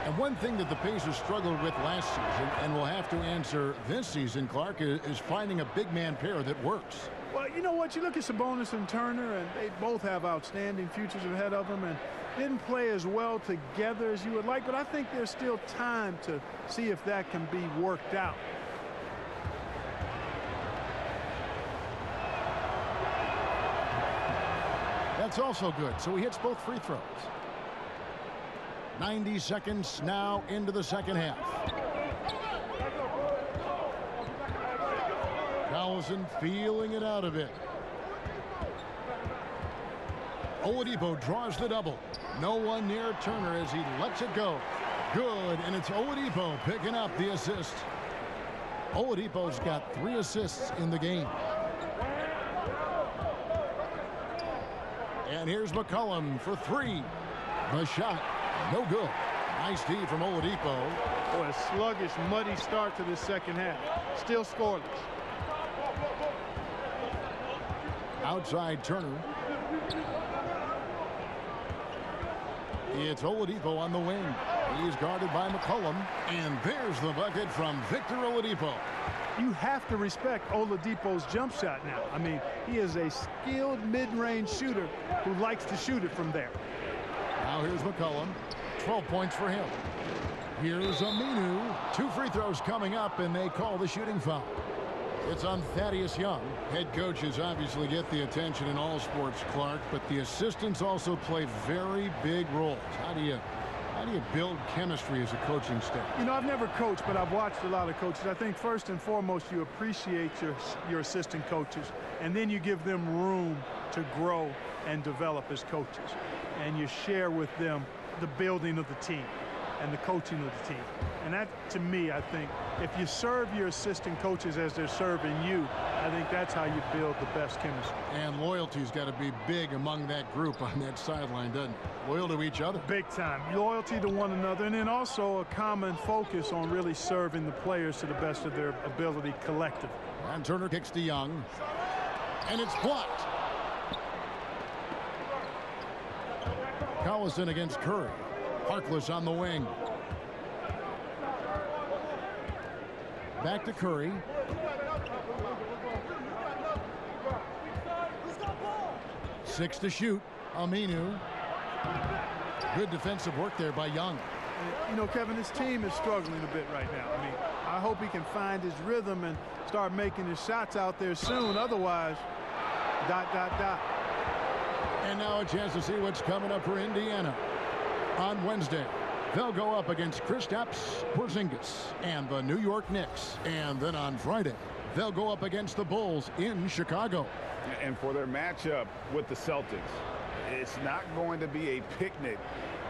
S5: And one thing that the Pacers struggled with last season and will have to answer this season, Clark, is finding a big man pair that works.
S9: Well, you know what? You look at Sabonis and Turner, and they both have outstanding futures ahead of them and didn't play as well together as you would like, but I think there's still time to see if that can be worked out.
S5: That's also good. So he hits both free throws. 90 seconds now into the second half. Collison feeling it out of it. Oladipo draws the double. No one near Turner as he lets it go. Good, and it's Oladipo picking up the assist. Oladipo's got 3 assists in the game. And here's McCollum for 3. The shot, no good. Nice D from Oladipo.
S9: Boy, a sluggish, muddy start to the second half. Still scoreless.
S5: Outside Turner. It's Oladipo on the wing. He's guarded by McCollum. And there's the bucket from Victor Oladipo.
S9: You have to respect Oladipo's jump shot now. I mean, he is a skilled mid-range shooter who likes to shoot it from there.
S5: Now here's McCollum. 12 points for him. Here's Aminu. 2 free throws coming up, and they call the shooting foul. It's on Thaddeus Young. Head coaches obviously get the attention in all sports, Clark, but the assistants also play very big roles. How do you build chemistry as a coaching staff?
S9: You know, I've never coached, but I've watched a lot of coaches. I think first and foremost, you appreciate your assistant coaches, and then you give them room to grow and develop as coaches. And you share with them the building of the team. and the coaching of the team. And that, to me, I think, if you serve your assistant coaches as they're serving you, I think that's how you build the best chemistry.
S5: And loyalty's got to be big among that group on that sideline, doesn't it? Loyal to each other.
S9: Big time. Loyalty to one another, and then also a common focus on really serving the players to the best of their ability collectively.
S5: And Turner kicks to Young, and it's blocked. Collison against Curry. Harkless on the wing. Back to Curry. Six to shoot. Aminu. Good defensive work there by Young.
S9: You know, Kevin, this team is struggling a bit right now. I mean, I hope he can find his rhythm and start making his shots out there soon. Otherwise, ...
S5: And now a chance to see what's coming up for Indiana. On Wednesday, they'll go up against Kristaps Porzingis and the New York Knicks. And then on Friday, they'll go up against the Bulls in Chicago.
S10: And for their matchup with the Celtics, it's not going to be a picnic,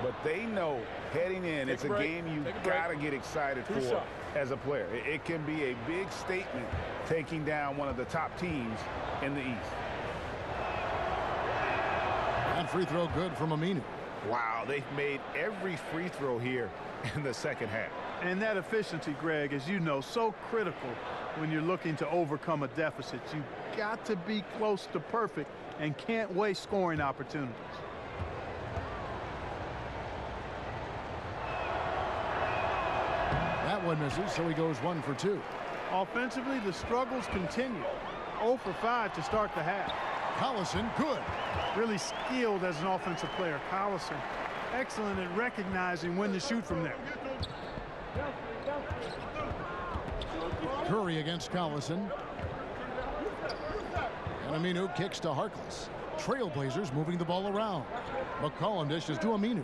S10: but they know heading in, it's a game you got to get excited for as a player. It can be a big statement taking down one of the top teams in the East.
S5: That free throw good from Aminu.
S10: Wow, they've made every free throw here in the second half.
S9: And that efficiency, Greg, as you know, so critical when you're looking to overcome a deficit. You've got to be close to perfect and can't waste scoring opportunities.
S5: That one misses, so he goes 1 for 2.
S9: Offensively, the struggles continue. 0 for 5 to start the half.
S5: Collison, good.
S9: Really skilled as an offensive player. Collison, excellent at recognizing when to shoot from there.
S5: Curry against Collison. And Aminu kicks to Harkless. Trailblazers moving the ball around. McCollum dishes to Aminu.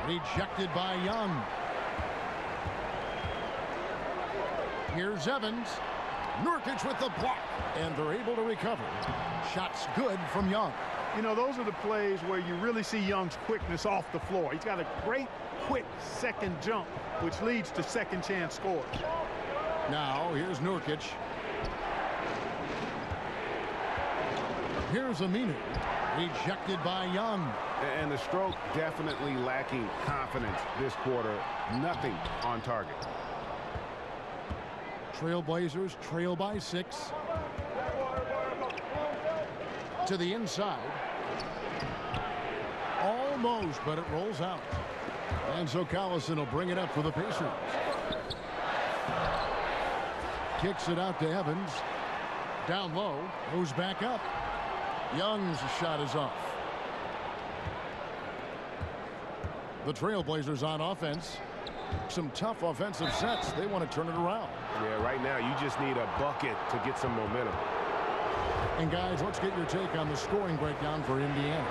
S5: Rejected by Young. Here's Evans. Nurkic with the block. And they're able to recover. Shots good from Young.
S9: You know, those are the plays where you really see Young's quickness off the floor. He's got a great, quick second jump, which leads to second chance scores.
S5: Now, here's Nurkic. Here's Aminu. Rejected by Young.
S10: And the stroke definitely lacking confidence this quarter. Nothing on target.
S5: Trailblazers trail by 6. To the inside. Almost, but it rolls out. And so Collison will bring it up for the Pacers. Kicks it out to Evans. Down low. Goes back up. Young's shot is off. The Trailblazers on offense. Some tough offensive sets. They want to turn it around.
S10: Yeah, right now you just need a bucket to get some momentum.
S5: And guys, let's get your take on the scoring breakdown for Indiana.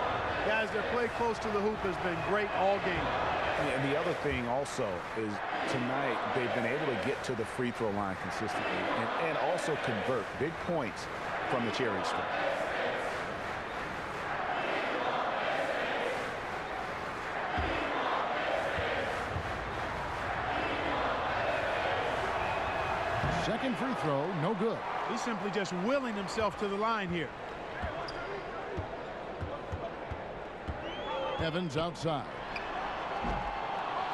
S9: Guys, their play close to the hoop has been great all game.
S10: And the other thing also is tonight they've been able to get to the free throw line consistently and also convert big points from the cheering squad.
S5: Second free throw, no good.
S9: He's simply just willing himself to the line here.
S5: Evans outside.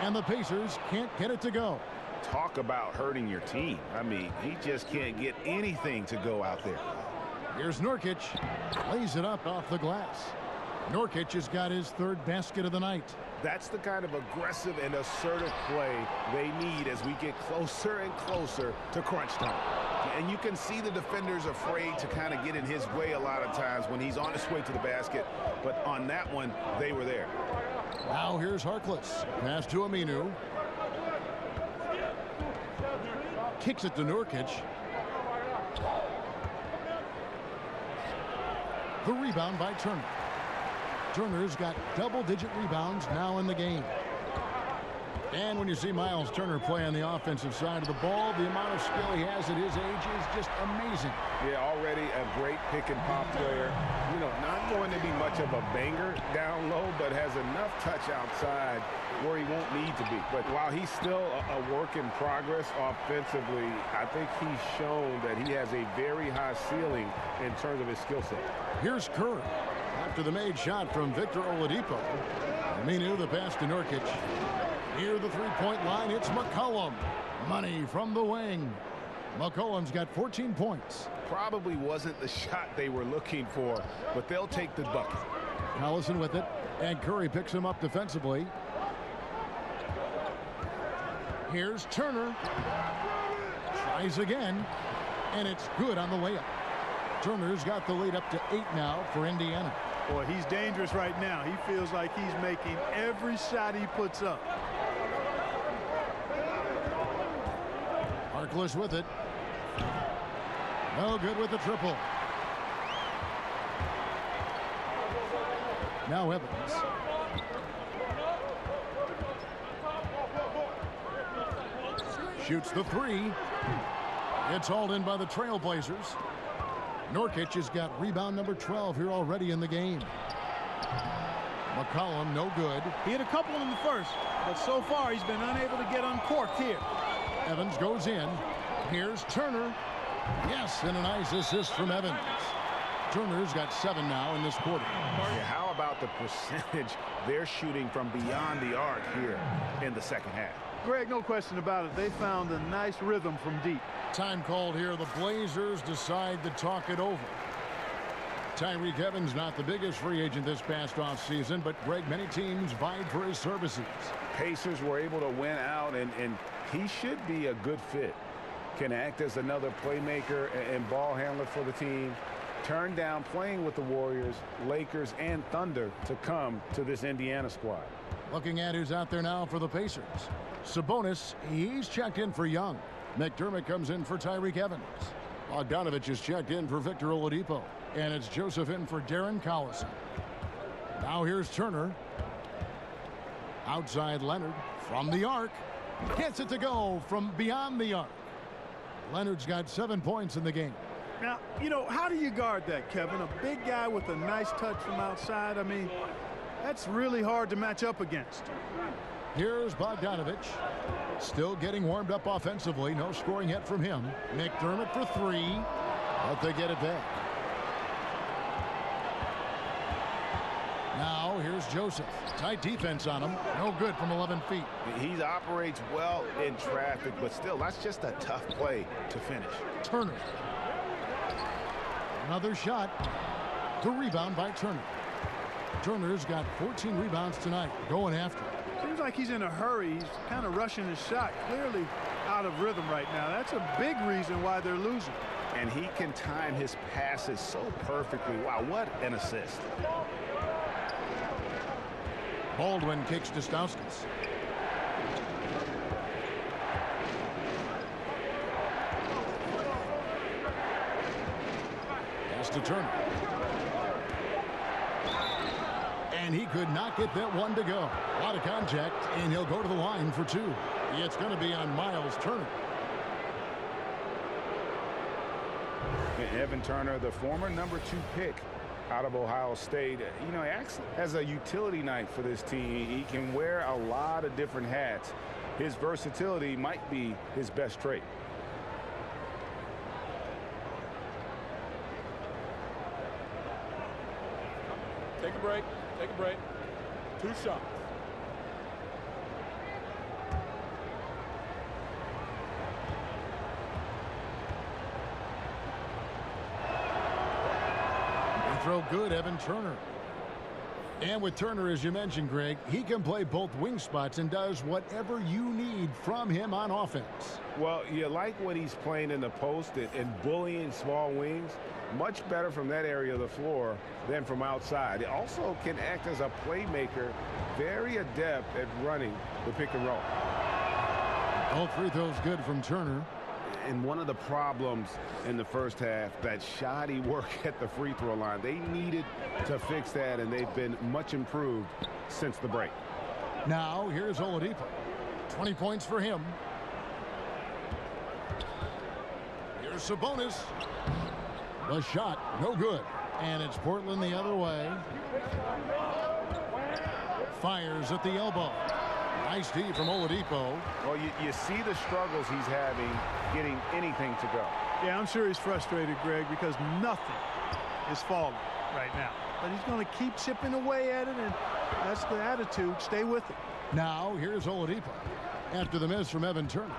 S5: And the Pacers can't get it to go.
S10: Talk about hurting your team. I mean, he just can't get anything to go out there.
S5: Here's Nurkic. Lays it up off the glass. Nurkic has got his third basket of the night.
S10: That's the kind of aggressive and assertive play they need as we get closer and closer to crunch time. And you can see the defenders afraid to kind of get in his way a lot of times when he's on his way to the basket. But on that one, they were there.
S5: Now here's Harkless. Pass to Aminu. Kicks it to Nurkic. The rebound by Turner. Turner's got double-digit rebounds now in the game. And when you see Miles Turner play on the offensive side of the ball, the amount of skill he has at his age is just amazing.
S10: Yeah, already a great pick and pop player. You know, not going to be much of a banger down low, but has enough touch outside where he won't need to be. But while he's still a work in progress offensively, I think he's shown that he has a very high ceiling in terms of his skill set.
S5: Here's Curry. After the made shot from Victor Oladipo. Aminu the pass to Nurkic. Near the three-point line, it's McCollum. Money from the wing. McCollum's got 14 points.
S10: Probably wasn't the shot they were looking for, but they'll take the bucket.
S5: Collison with it, and Curry picks him up defensively. Here's Turner. Tries again, and it's good on the layup. Turner's got the lead up to 8 now for Indiana.
S9: Boy, he's dangerous right now. He feels like he's making every shot he puts up.
S5: Harkless with it. No good with the triple. Now Evans. Shoots the three. It's hauled in by the Trailblazers. Nurkic has got rebound number 12 here already in the game. McCollum, no good.
S9: He had a couple in the first, but so far he's been unable to get uncorked here.
S5: Evans goes in. Here's Turner. Yes, and a nice assist from Evans. Turner's got 7 now in this quarter.
S10: Yeah, how about the percentage they're shooting from beyond the arc here in the second half?
S9: Greg, no question about it. They found a nice rhythm from deep.
S5: Time called here. The Blazers decide to talk it over. Tyreke Evans not the biggest free agent this past offseason, but Greg, many teams vied for his services.
S10: Pacers were able to win out, and he should be a good fit. Can act as another playmaker and ball handler for the team. Turned down playing with the Warriors, Lakers, and Thunder to come to this Indiana squad.
S5: Looking at who's out there now for the Pacers. Sabonis, he's checked in for Young. McDermott comes in for Tyreke Evans. Bogdanovich is checked in for Victor Oladipo. And it's Joseph in for Darren Collison. Now here's Turner. Outside Leonard from the arc. Gets it to go from beyond the arc. Leonard's got 7 points in the game.
S9: Now, you know, how do you guard that, Kevin? A big guy with a nice touch from outside. I mean, that's really hard to match up against.
S5: Here's Bogdanovich. Still getting warmed up offensively. No scoring yet from him. McDermott for 3. But they get it back. Now here's Joseph. Tight defense on him. No good from 11 feet.
S10: He operates well in traffic, but still, that's just a tough play to finish.
S5: Turner. Another shot. The rebound by Turner. Turner's got 14 rebounds tonight. Going after it.
S9: Seems like he's in a hurry. He's kind of rushing his shot. Clearly out of rhythm right now. That's a big reason why they're losing.
S10: And he can time his passes so perfectly. Wow, what an assist.
S5: Baldwin kicks to Stauskas. Pass to Turner. And he could not get that one to go. A lot of contact, and he'll go to the line for 2. It's going to be on Miles Turner.
S10: Evan Turner, the former number 2 pick out of Ohio State, you know, he acts as a utility night for this team. He can wear a lot of different hats. His versatility might be his best trait.
S11: Take a break. Take a break. 2 shots.
S5: Throw good, Evan Turner. And with Turner, as you mentioned, Greg, he can play both wing spots and does whatever you need from him on offense.
S10: Well, you like what he's playing in the post and bullying small wings. Much better from that area of the floor than from outside. He also can act as a playmaker, very adept at running the pick and roll.
S5: All free throws good from Turner.
S10: And one of the problems in the first half, that shoddy work at the free throw line. They needed to fix that, and they've been much improved since the break.
S5: Now here's Oladipo. 20 points for him. Here's Sabonis. The shot, no good. And it's Portland the other way. Fires at the elbow. Nice D from Oladipo.
S10: Well, you see the struggles he's having getting anything to go.
S9: Yeah, I'm sure he's frustrated, Greg, because nothing is falling right now. But he's going to keep chipping away at it, and that's the attitude. Stay with it.
S5: Now, here's Oladipo. After the miss from Evan Turner.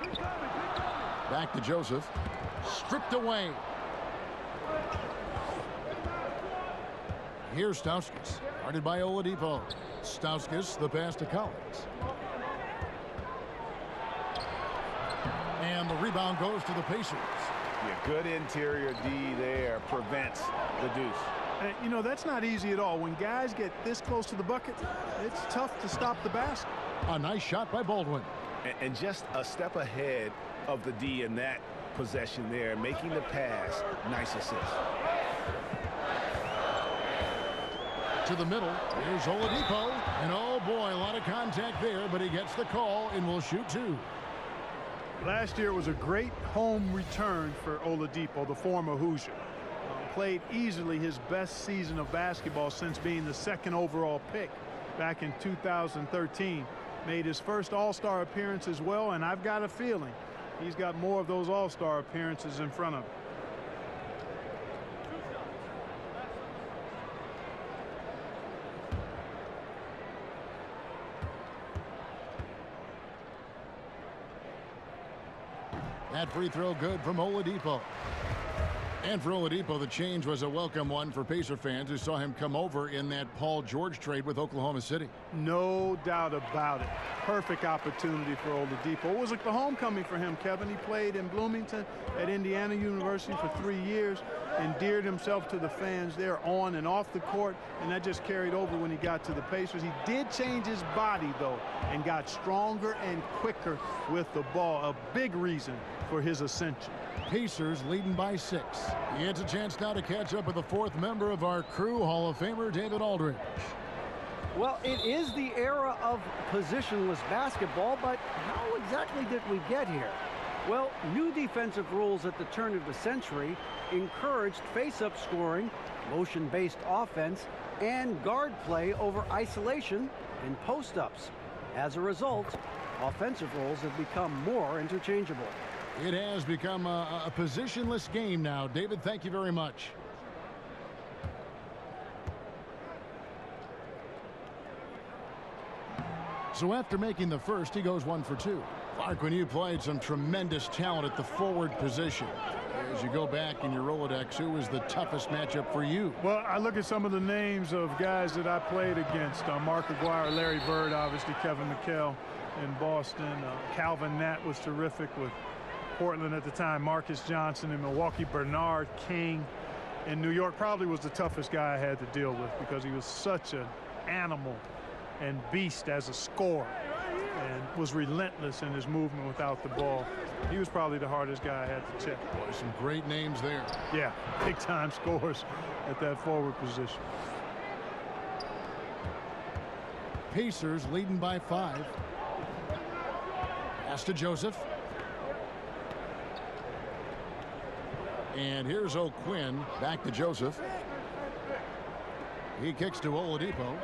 S5: Back to Joseph. Stripped away. Here's Stauskas. Guarded by Oladipo. Stauskas, the pass to Collins. And the rebound goes to the Pacers.
S10: Yeah, good interior D there prevents the deuce.
S9: You know, that's not easy at all. When guys get this close to the bucket, it's tough to stop the basket.
S5: A nice shot by Baldwin.
S10: And just a step ahead of the D in that possession there, making the pass. Nice assist.
S5: To the middle. Here's Oladipo. And oh boy, a lot of contact there, but he gets the call and will shoot two.
S9: Last year was a great home return for Oladipo, the former Hoosier. Played easily his best season of basketball since being the second overall pick back in 2013. Made his first All-Star appearance as well, and I've got a feeling he's got more of those All-Star appearances in front of him.
S5: That free throw good from Oladipo. And for Oladipo, the change was a welcome one for Pacer fans who saw him come over in that Paul George trade with Oklahoma City.
S9: No doubt about it. Perfect opportunity for Oladipo. It was like the homecoming for him, Kevin. He played in Bloomington at Indiana University for 3 years, endeared himself to the fans there on and off the court, and that just carried over when he got to the Pacers. He did change his body, though, and got stronger and quicker with the ball. A big reason for his ascension.
S5: Pacers leading by 6. He gets a chance now to catch up with the fourth member of our crew, Hall of Famer David Aldridge.
S8: Well, it is the era of positionless basketball, but how exactly did we get here? Well, new defensive rules at the turn of the century encouraged face-up scoring, motion-based offense, and guard play over isolation and post-ups. As a result, offensive roles have become more interchangeable.
S5: It has become a positionless game now. David, thank you very much. So after making the first, he goes 1 for 2. Clark, when you played some tremendous talent at the forward position, as you go back in your Rolodex, who was the toughest matchup for you?
S9: Well, I look at some of the names of guys that I played against. Mark Aguirre, Larry Bird, obviously Kevin McHale in Boston. Calvin Nat was terrific with Portland at the time. Marcus Johnson in Milwaukee. Bernard King in New York probably was the toughest guy I had to deal with because he was such an animal and beast as a scorer and was relentless in his movement without the ball. He was probably the hardest guy I had to check.
S5: Boy, some great names there.
S9: Yeah, big time scores at that forward position.
S5: Pacers leading by 5. Pass to Joseph. And here's O'Quinn. Back to Joseph. He kicks to Oladipo.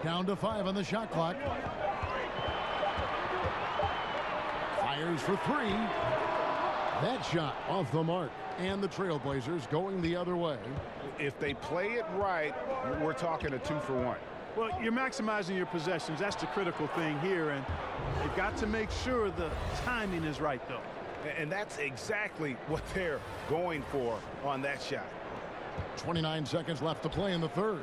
S5: Down to 5 on the shot clock. Fires for 3. That shot off the mark. And the Trailblazers going the other way.
S10: If they play it right, we're talking a 2 for 1.
S9: Well, you're maximizing your possessions. That's the critical thing here. And you've got to make sure the timing is right, though.
S10: And that's exactly what they're going for on that shot.
S5: 29 seconds left to play in the third.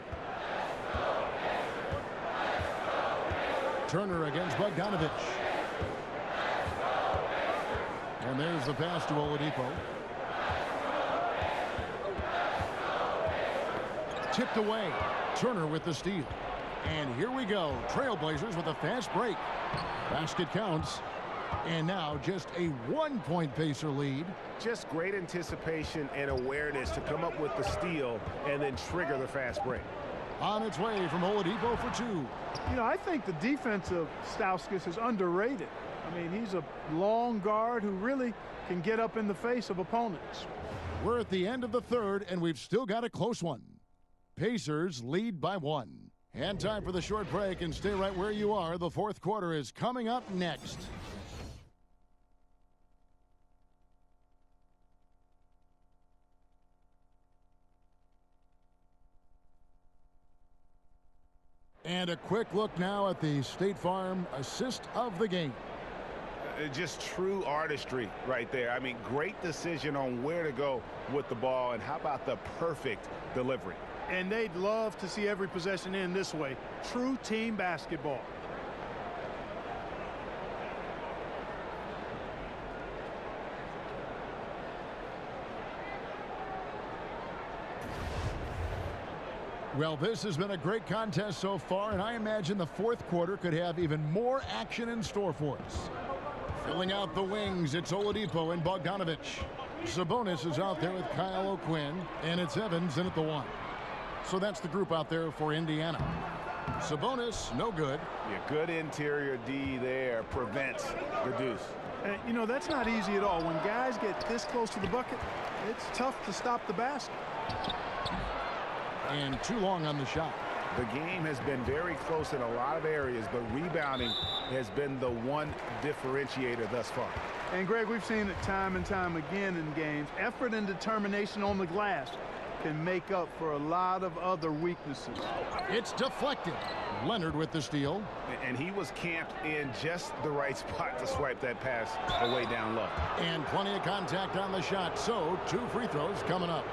S5: Turner against Bogdanovich. And there's the pass to Oladipo. Tipped away. Turner with the steal. And here we go. Trailblazers with a fast break. Basket counts. And now just a 1-point Pacer lead.
S10: Just great anticipation and awareness to come up with the steal and then trigger the fast break.
S5: On its way from Oladipo for two.
S9: You know, I think the defense of Stauskas is underrated. I mean, he's a long guard who really can get up in the face of opponents.
S5: We're at the end of the third, and we've still got a close one. Pacers lead by 1. And time for the short break, and stay right where you are. The fourth quarter is coming up next. And a quick look now at the State Farm assist of the game.
S10: Just true artistry right there. I mean, great decision on where to go with the ball, and how about the perfect delivery?
S9: And they'd love to see every possession end this way. True team basketball.
S5: Well, this has been a great contest so far, and I imagine the fourth quarter could have even more action in store for us. Filling out the wings, it's Oladipo and Bogdanovich. Sabonis is out there with Kyle O'Quinn, and it's Evans in at the 1. So that's the group out there for Indiana. Sabonis, no good.
S10: Yeah, good interior D there, prevents the deuce.
S9: And, you know, that's not easy at all. When guys get this close to the bucket, it's tough to stop the basket.
S5: And too long on the shot.
S10: The game has been very close in a lot of areas, but rebounding has been the one differentiator thus far.
S9: And, Greg, we've seen it time and time again in games. Effort and determination on the glass can make up for a lot of other weaknesses.
S5: It's deflected. Leonard with the steal.
S10: And he was camped in just the right spot to swipe that pass away down low.
S5: And plenty of contact on the shot, so 2 free throws coming up.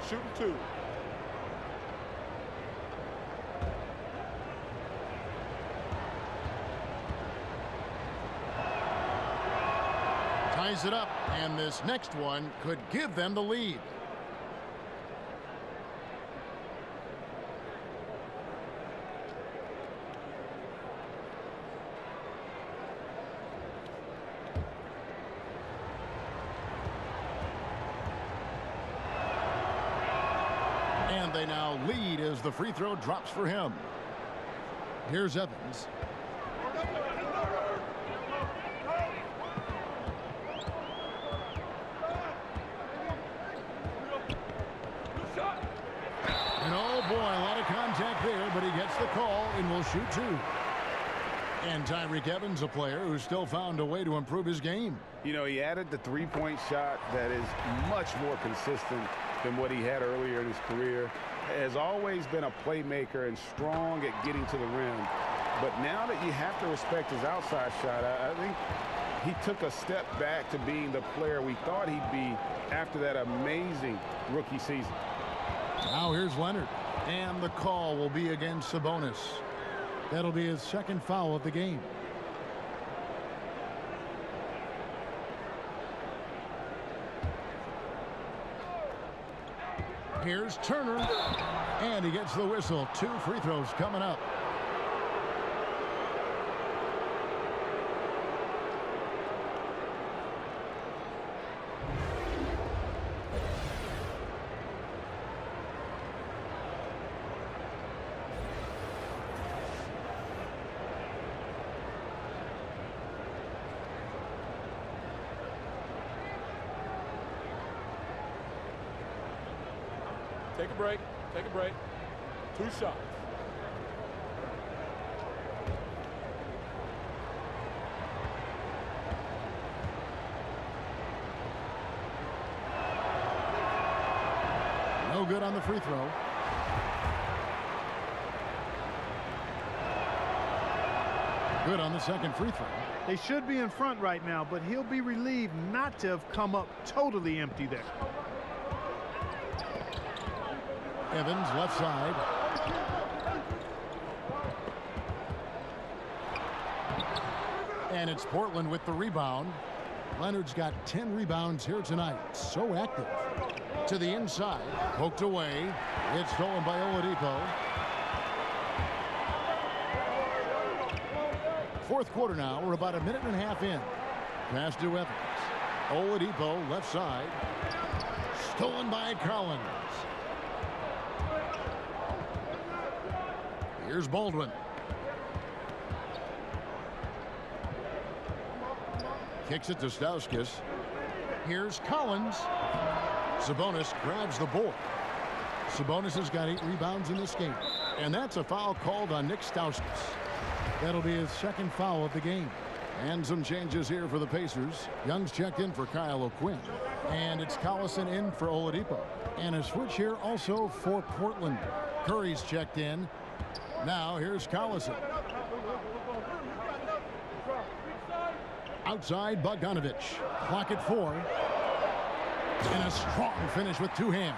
S11: Shooting 2.
S5: Ties it up, and this next one could give them the lead. And they now lead as the free throw drops for him. Here's Evans. And oh boy, a lot of contact there, but he gets the call and will shoot 2. And Tyreke Evans, a player who still found a way to improve his game.
S10: You know, he added the three-point shot that is much more consistent than what he had earlier in his career. Has always been a playmaker and strong at getting to the rim. But now that you have to respect his outside shot, I think he took a step back to being the player we thought he'd be after that amazing rookie season.
S5: Now here's Leonard, and the call will be against Sabonis. That'll be his second foul of the game. Here's Turner, and he gets the whistle. 2 free throws coming up.
S11: Take a break. Take a break. 2 shots.
S5: No good on the free throw. Good on the second free throw.
S9: They should be in front right now, but he'll be relieved not to have come up totally empty there.
S5: Evans left side. And it's Portland with the rebound. Leonard's got 10 rebounds here tonight. So active. To the inside. Poked away. It's stolen by Oladipo. Fourth quarter now. We're about a minute and a half in. Pass to Evans. Oladipo left side. Stolen by Collins. Here's Baldwin. Kicks it to Stauskas. Here's Collins. Sabonis grabs the board. Sabonis has got 8 rebounds in this game. And that's a foul called on Nick Stauskas. That'll be his second foul of the game. And some changes here for the Pacers. Young's checked in for Kyle O'Quinn. And it's Collison in for Oladipo. And a switch here also for Portland. Curry's checked in. Now here's Collison. Outside Bogdanovich. Clock at 4. And a strong finish with 2 hands.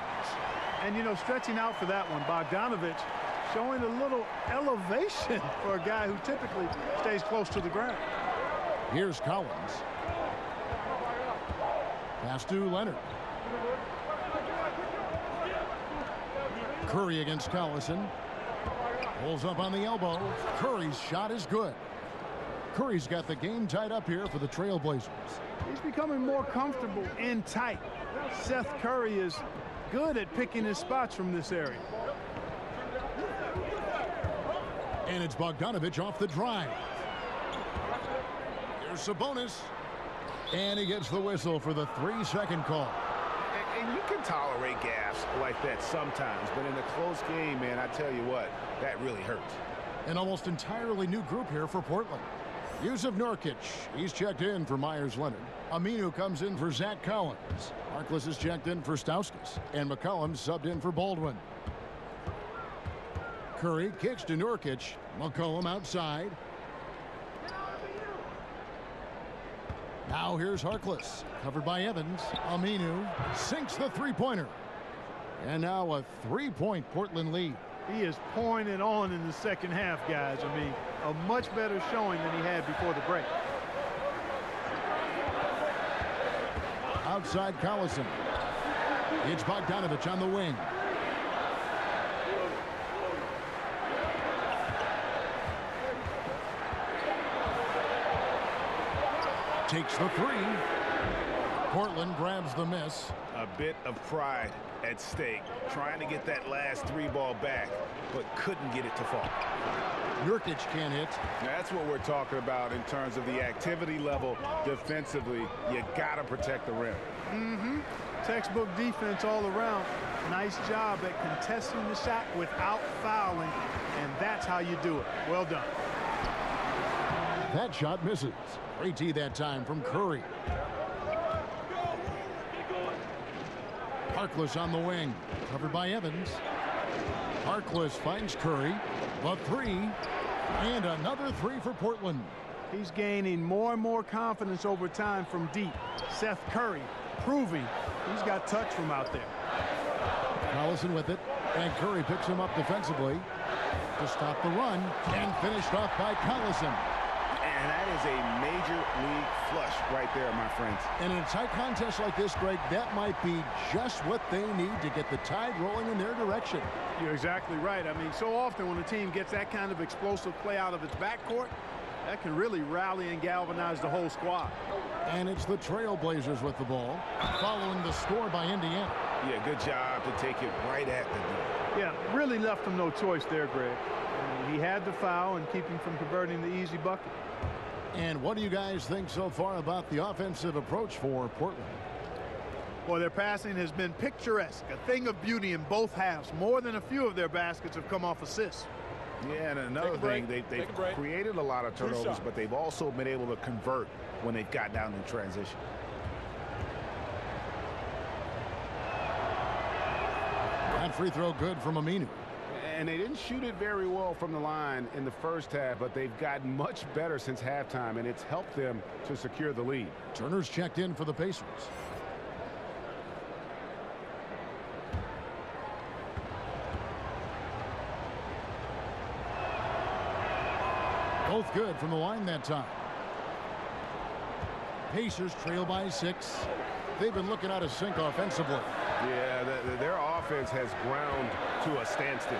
S9: And, you know, stretching out for that one, Bogdanovich showing a little elevation for a guy who typically stays close to the ground.
S5: Here's Collins. Pass to Leonard. Curry against Collison. Pulls up on the elbow. Curry's shot is good. Curry's got the game tied up here for the Trailblazers.
S9: He's becoming more comfortable in tight. Seth Curry is good at picking his spots from this area.
S5: And it's Bogdanovich off the drive. Here's Sabonis. And he gets the whistle for the 3-second call.
S10: And you can tolerate gaffes like that sometimes, but in a close game, man, I tell you what, that really hurts.
S5: An almost entirely new group here for Portland. Yusuf Nurkic, he's checked in for Myers Leonard. Aminu comes in for Zach Collins. Harkless is checked in for Stauskas. And McCollum subbed in for Baldwin. Curry kicks to Nurkic. McCollum outside. Now here's Harkless. Covered by Evans. Aminu sinks the 3-pointer. And now a 3-point Portland lead.
S9: He is pouring it on in the second half, guys. I mean, a much better showing than he had before the break.
S5: Outside Collison. It's Bogdanovich on the wing. Takes the 3. Portland grabs the miss.
S10: A bit of pride at stake, trying to get that last 3-ball back, but couldn't get it to fall.
S5: Nurkic can't hit.
S10: That's what we're talking about in terms of the activity level defensively. You got to protect the rim.
S9: Textbook defense all around. Nice job at contesting the shot without fouling, and that's how you do it. Well done.
S5: That shot misses. Great tee that time from Curry. Harkless on the wing. Covered by Evans. Harkless finds Curry. A 3. And another 3 for Portland.
S9: He's gaining more and more confidence over time from deep. Seth Curry proving he's got touch from out there.
S5: Collison with it. And Curry picks him up defensively to stop the run. And finished off by Collison.
S10: And that is a major league flush right there, my friends.
S5: And in a tight contest like this, Greg, that might be just what they need to get the tide rolling in their direction.
S9: You're exactly right. I mean, so often when a team gets that kind of explosive play out of its backcourt, that can really rally and galvanize the whole squad.
S5: And it's the Trailblazers with the ball, following the score by Indiana.
S10: Yeah, good job to take it right at the door.
S9: Yeah, really left him no choice there, Greg. I mean, he had the foul and keep him from converting the easy bucket.
S5: And what do you guys think so far about the offensive approach for Portland?
S9: Well, their passing has been picturesque, a thing of beauty in both halves. More than a few of their baskets have come off assists.
S10: Yeah, and another thing, they've created a lot of turnovers, but they've also been able to convert when they've got down in transition.
S5: That free throw good from Aminu.
S10: And they didn't shoot it very well from the line in the first half, but they've gotten much better since halftime, and it's helped them to secure the lead.
S5: Turner's checked in for the Pacers. Both good from the line that time. Pacers trail by 6. They've been looking out of sync offensively.
S10: Yeah, their offense has ground to a standstill.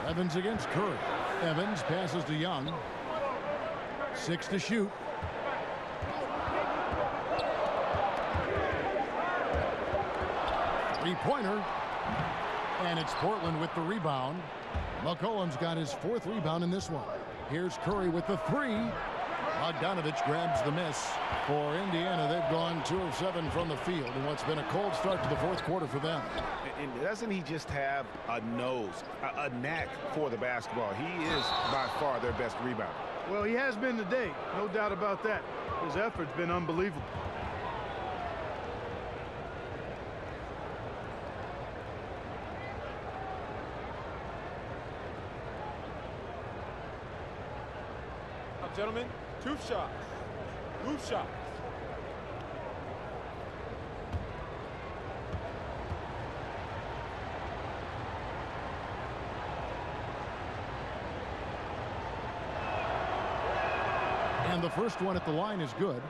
S5: Evans against Curry. Evans passes to Young. 6 to shoot. Three-pointer. And it's Portland with the rebound. McCollum's got his 4th rebound in this one. Here's Curry with the 3. Bogdanovich grabs the miss. For Indiana, they've gone 2 of 7 from the field in what's been a cold start to the 4th quarter for them.
S10: And doesn't he just have a nose, a knack for the basketball? He is by far their best rebounder.
S9: Well, he has been today, no doubt about that. His effort's been unbelievable.
S11: Gentlemen, 2 shots. Move shots.
S5: And the first one at the line is good.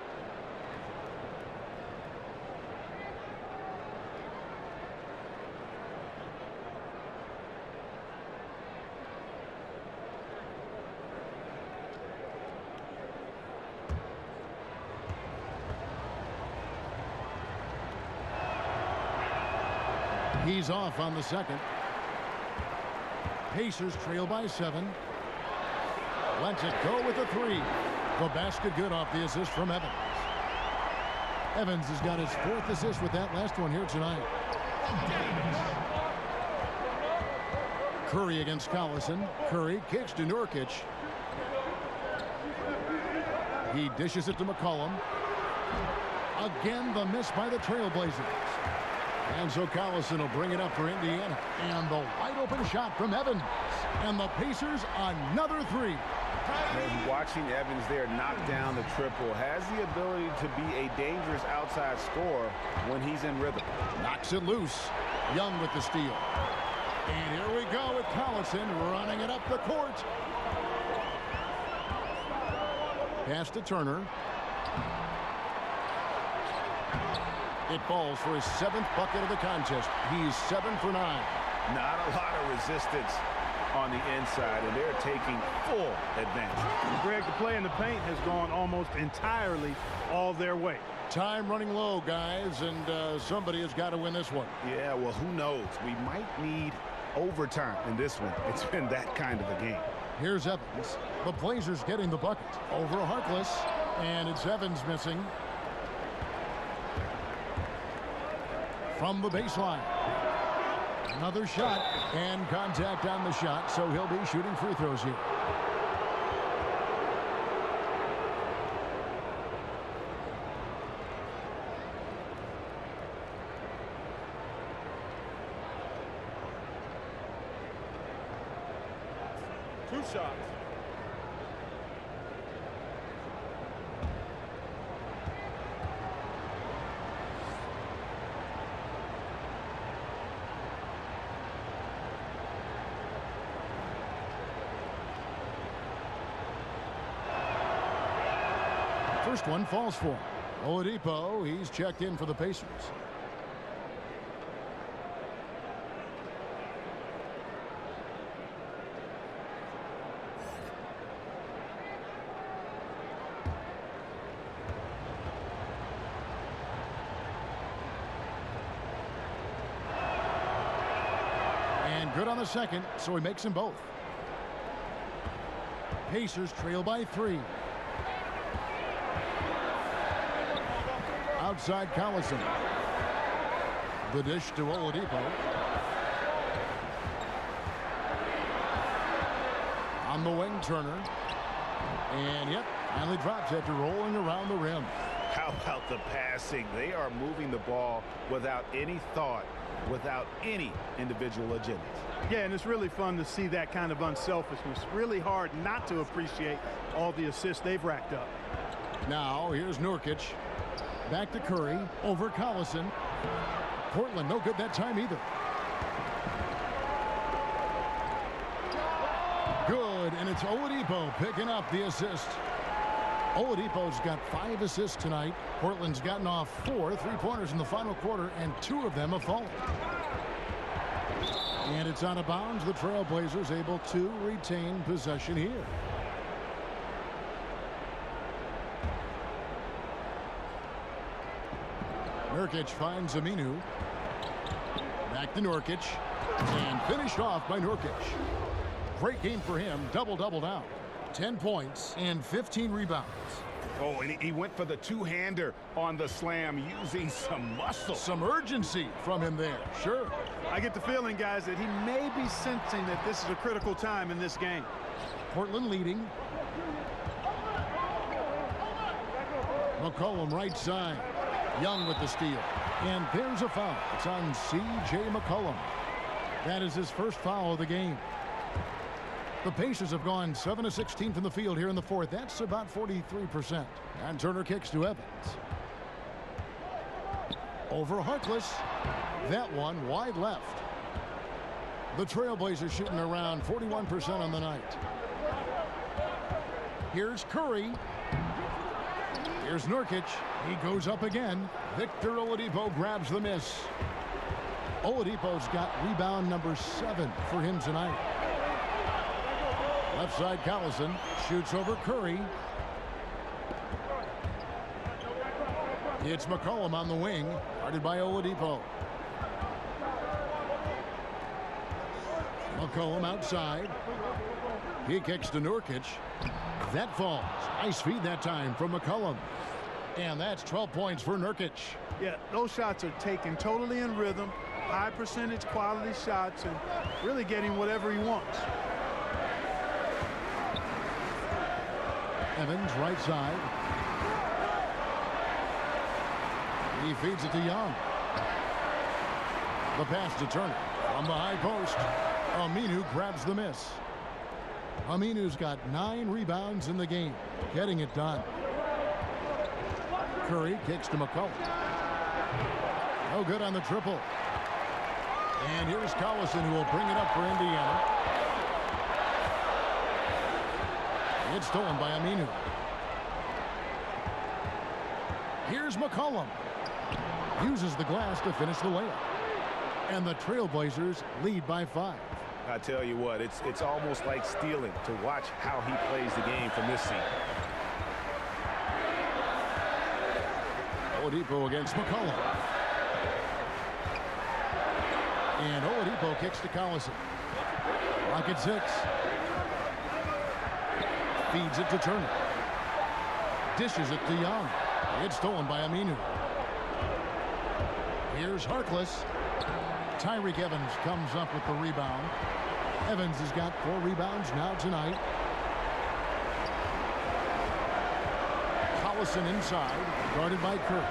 S5: He's off on the second. Pacers trail by 7. Lets it go with a 3. The basket good off the assist from Evans. Evans has got his 4th assist with that last one here tonight. Curry against Collison. Curry kicks to Nurkic. He dishes it to McCollum. Again, the miss by the Trailblazers. And so Collison will bring it up for Indiana. And the wide open shot from Evans. And the Pacers another 3.
S10: And watching Evans there knock down the triple, has the ability to be a dangerous outside scorer when he's in rhythm.
S5: Knocks it loose. Young with the steal. And here we go with Collison running it up the court. Pass to Turner. It falls for his 7th bucket of the contest. He's 7 for 9.
S10: Not a lot of resistance on the inside, and they're taking full advantage.
S9: Greg, the play in the paint has gone almost entirely all their way.
S5: Time running low, guys, and somebody has got to win this one.
S10: Yeah, well, who knows? We might need overtime in this one. It's been that kind of a game.
S5: Here's Evans. The Blazers getting the bucket. Over Harkless, and it's Evans missing. From the baseline. Another shot and contact on the shot, so he'll be shooting free throws here.
S11: Two shots.
S5: First one falls for him. Oladipo, he's checked in for the Pacers. And good on the second, so he makes them both. Pacers trail by 3. Outside Collison. The dish to Oladipo. On the wing, Turner. And yep, finally drops after rolling around the rim.
S10: How about the passing? They are moving the ball without any thought, without any individual agenda.
S9: Yeah, and it's really fun to see that kind of unselfishness. Really hard not to appreciate all the assists they've racked up.
S5: Now, here's Nurkic. Back to Curry, over Collison. Portland, no good that time either. Good, and it's Oladipo picking up the assist. Oladipo's got 5 assists tonight. Portland's gotten off 4 3-pointers in the final quarter, and 2 of them have fallen. And it's out of bounds. The Trailblazers able to retain possession here. Nurkic finds Aminu. Back to Nurkic. And finished off by Nurkic. Great game for him. Double-double now. 10 points and 15 rebounds.
S10: Oh, and he went for the two-hander on the slam using some muscle.
S5: Some urgency from him there. Sure.
S9: I get the feeling, guys, that he may be sensing that this is a critical time in this game.
S5: Portland leading. McCollum right side. Young with the steal. And there's a foul. It's on C.J. McCollum. That is his first foul of the game. The Pacers have gone 7 of 16 from the field here in the fourth. That's about 43%. And Turner kicks to Evans. Over Harkless. That one wide left. The Trailblazers shooting around 41% on the night. Here's Curry. Here's Nurkic. He goes up again. Victor Oladipo grabs the miss. Oladipo's got rebound number 7 for him tonight. Left side, Collison shoots over Curry. It's McCollum on the wing, guarded by Oladipo. McCollum outside. He kicks to Nurkic. That falls. Nice feed that time from McCollum. And that's 12 points for Nurkic.
S9: Yeah, those shots are taken totally in rhythm. High percentage quality shots and really getting whatever he wants.
S5: Evans right side. He feeds it to Young. The pass to Turner from the high post. Aminu grabs the miss. Aminu's got 9 rebounds in the game, getting it done. Curry kicks to McCollum. No good on the triple. And here's Collison, who will bring it up for Indiana. It's stolen by Aminu. Here's McCollum. Uses the glass to finish the layup. And the Trailblazers lead by 5.
S10: I tell you what, it's almost like stealing to watch how he plays the game from this seat.
S5: Oladipo against McCollum. And Oladipo kicks to Collison. Rocket 6. Feeds it to Turner. Dishes it to Young. It's stolen by Aminu. Here's Harkless. Tyreke Evans comes up with the rebound. Evans has got 4 rebounds now tonight. Collison inside, guarded by Kirk.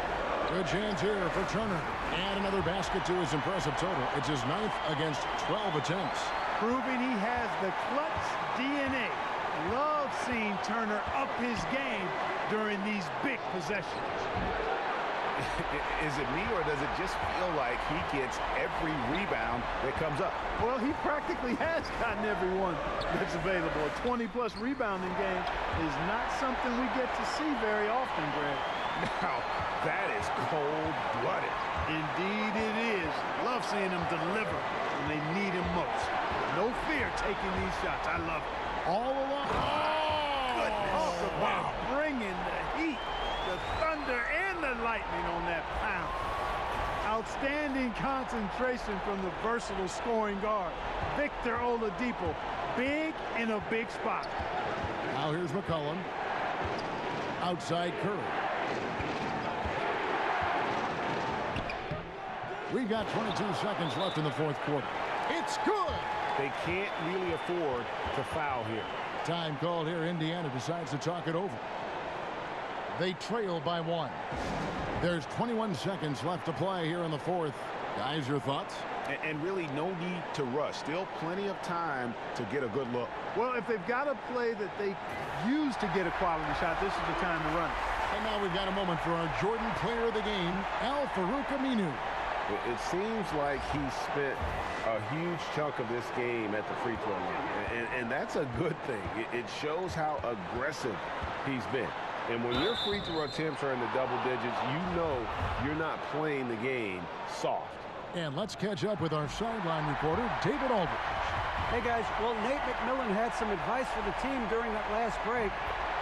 S5: Good chance here for Turner. And another basket to his impressive total. It's his 9th against 12 attempts.
S9: Proving he has the clutch DNA. Love seeing Turner up his game during these big possessions.
S10: Is it me, or does it just feel like he gets every rebound that comes up?
S9: Well, he practically has gotten every one that's available. A 20-plus rebounding game is not something we get to see very often, Greg.
S10: Now, that is cold-blooded.
S9: Indeed it is. Love seeing him deliver when they need him most. No fear taking these shots. I love it.
S5: All along.
S9: Oh, goodness. Talk about bringing the heat, the thunder, and the lightning on that pound. Outstanding concentration from the versatile scoring guard, Victor Oladipo. Big in a big spot.
S5: Now here's McCollum. Outside Curry. We've got 22 seconds left in the fourth quarter. It's good.
S10: They can't really afford to foul here.
S5: Time called here. Indiana decides to talk it over. They trail by 1. There's 21 seconds left to play here in the fourth. Guys, your thoughts?
S10: And really no need to rush. Still plenty of time to get a good look.
S9: Well, if they've got a play that they use to get a quality shot, this is the time to run it.
S5: And now we've got a moment for our Jordan player of the game, Al-Farouq Aminu.
S10: It seems like he spent a huge chunk of this game at the free throw line. And that's a good thing. It shows how aggressive he's been. And when your free throw attempts are in the double digits, you know you're not playing the game soft.
S5: And let's catch up with our sideline reporter, David Aldridge.
S8: Hey, guys. Well, Nate McMillan had some advice for the team during that last break.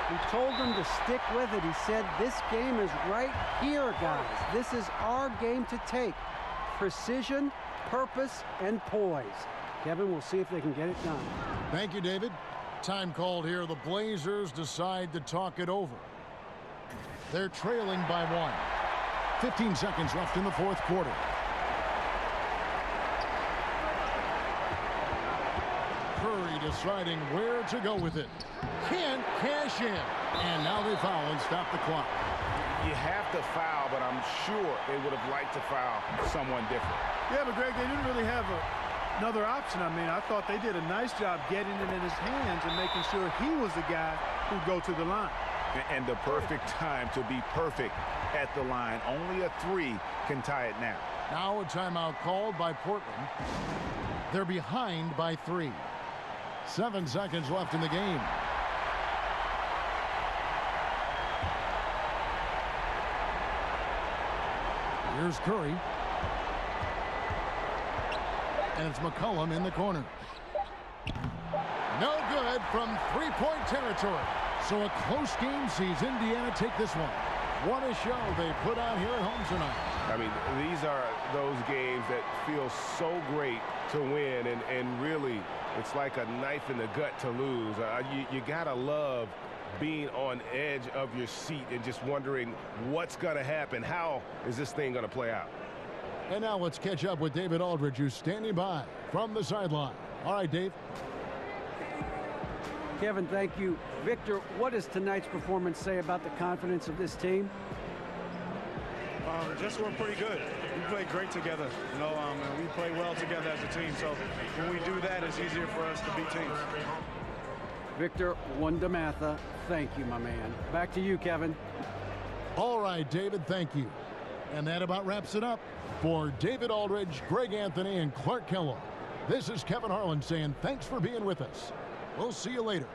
S8: He told them to stick with it. He said, this game is right here, guys. This is our game to take. Precision, purpose, and poise. Kevin, we'll see if they can get it done.
S5: Thank you, David. Time called here. The Blazers decide to talk it over. They're trailing by 1. 15 seconds left in the fourth quarter. Curry deciding where to go with it. Can't cash in. And now they foul and stop the clock.
S10: You have to foul, but I'm sure they would have liked to foul someone different.
S9: Yeah, but Greg, they didn't really have another option. I mean, I thought they did a nice job getting it in his hands and making sure he was the guy who'd go to the line.
S10: And the perfect time to be perfect at the line. Only a 3 can tie it now.
S5: Now a timeout called by Portland. They're behind by 3. 7 seconds left in the game. Here's Curry. And it's McCollum in the corner. No good from three-point territory. So a close game sees Indiana take this one. What a show they put on here at home tonight.
S7: I mean, these are those games that feel so great to win, and really, it's like a knife in the gut to lose. You gotta love being on edge of your seat and just wondering what's gonna happen. How is this thing gonna play out?
S5: And now let's catch up with David Aldridge, who's standing by from the sideline. All right, Dave.
S8: Kevin, thank you. Victor, what does tonight's performance say about the confidence of this team?
S12: Just we're pretty good. We play great together, you know, and we play well together as a team. So when we do that, it's easier for us to beat teams.
S8: Victor Wondermatha, thank you, my man. Back to you, Kevin.
S5: All right, David, thank you. And that about wraps it up. For David Aldridge, Greg Anthony, and Clark Kellogg, this is Kevin Harlan saying thanks for being with us. We'll see you later.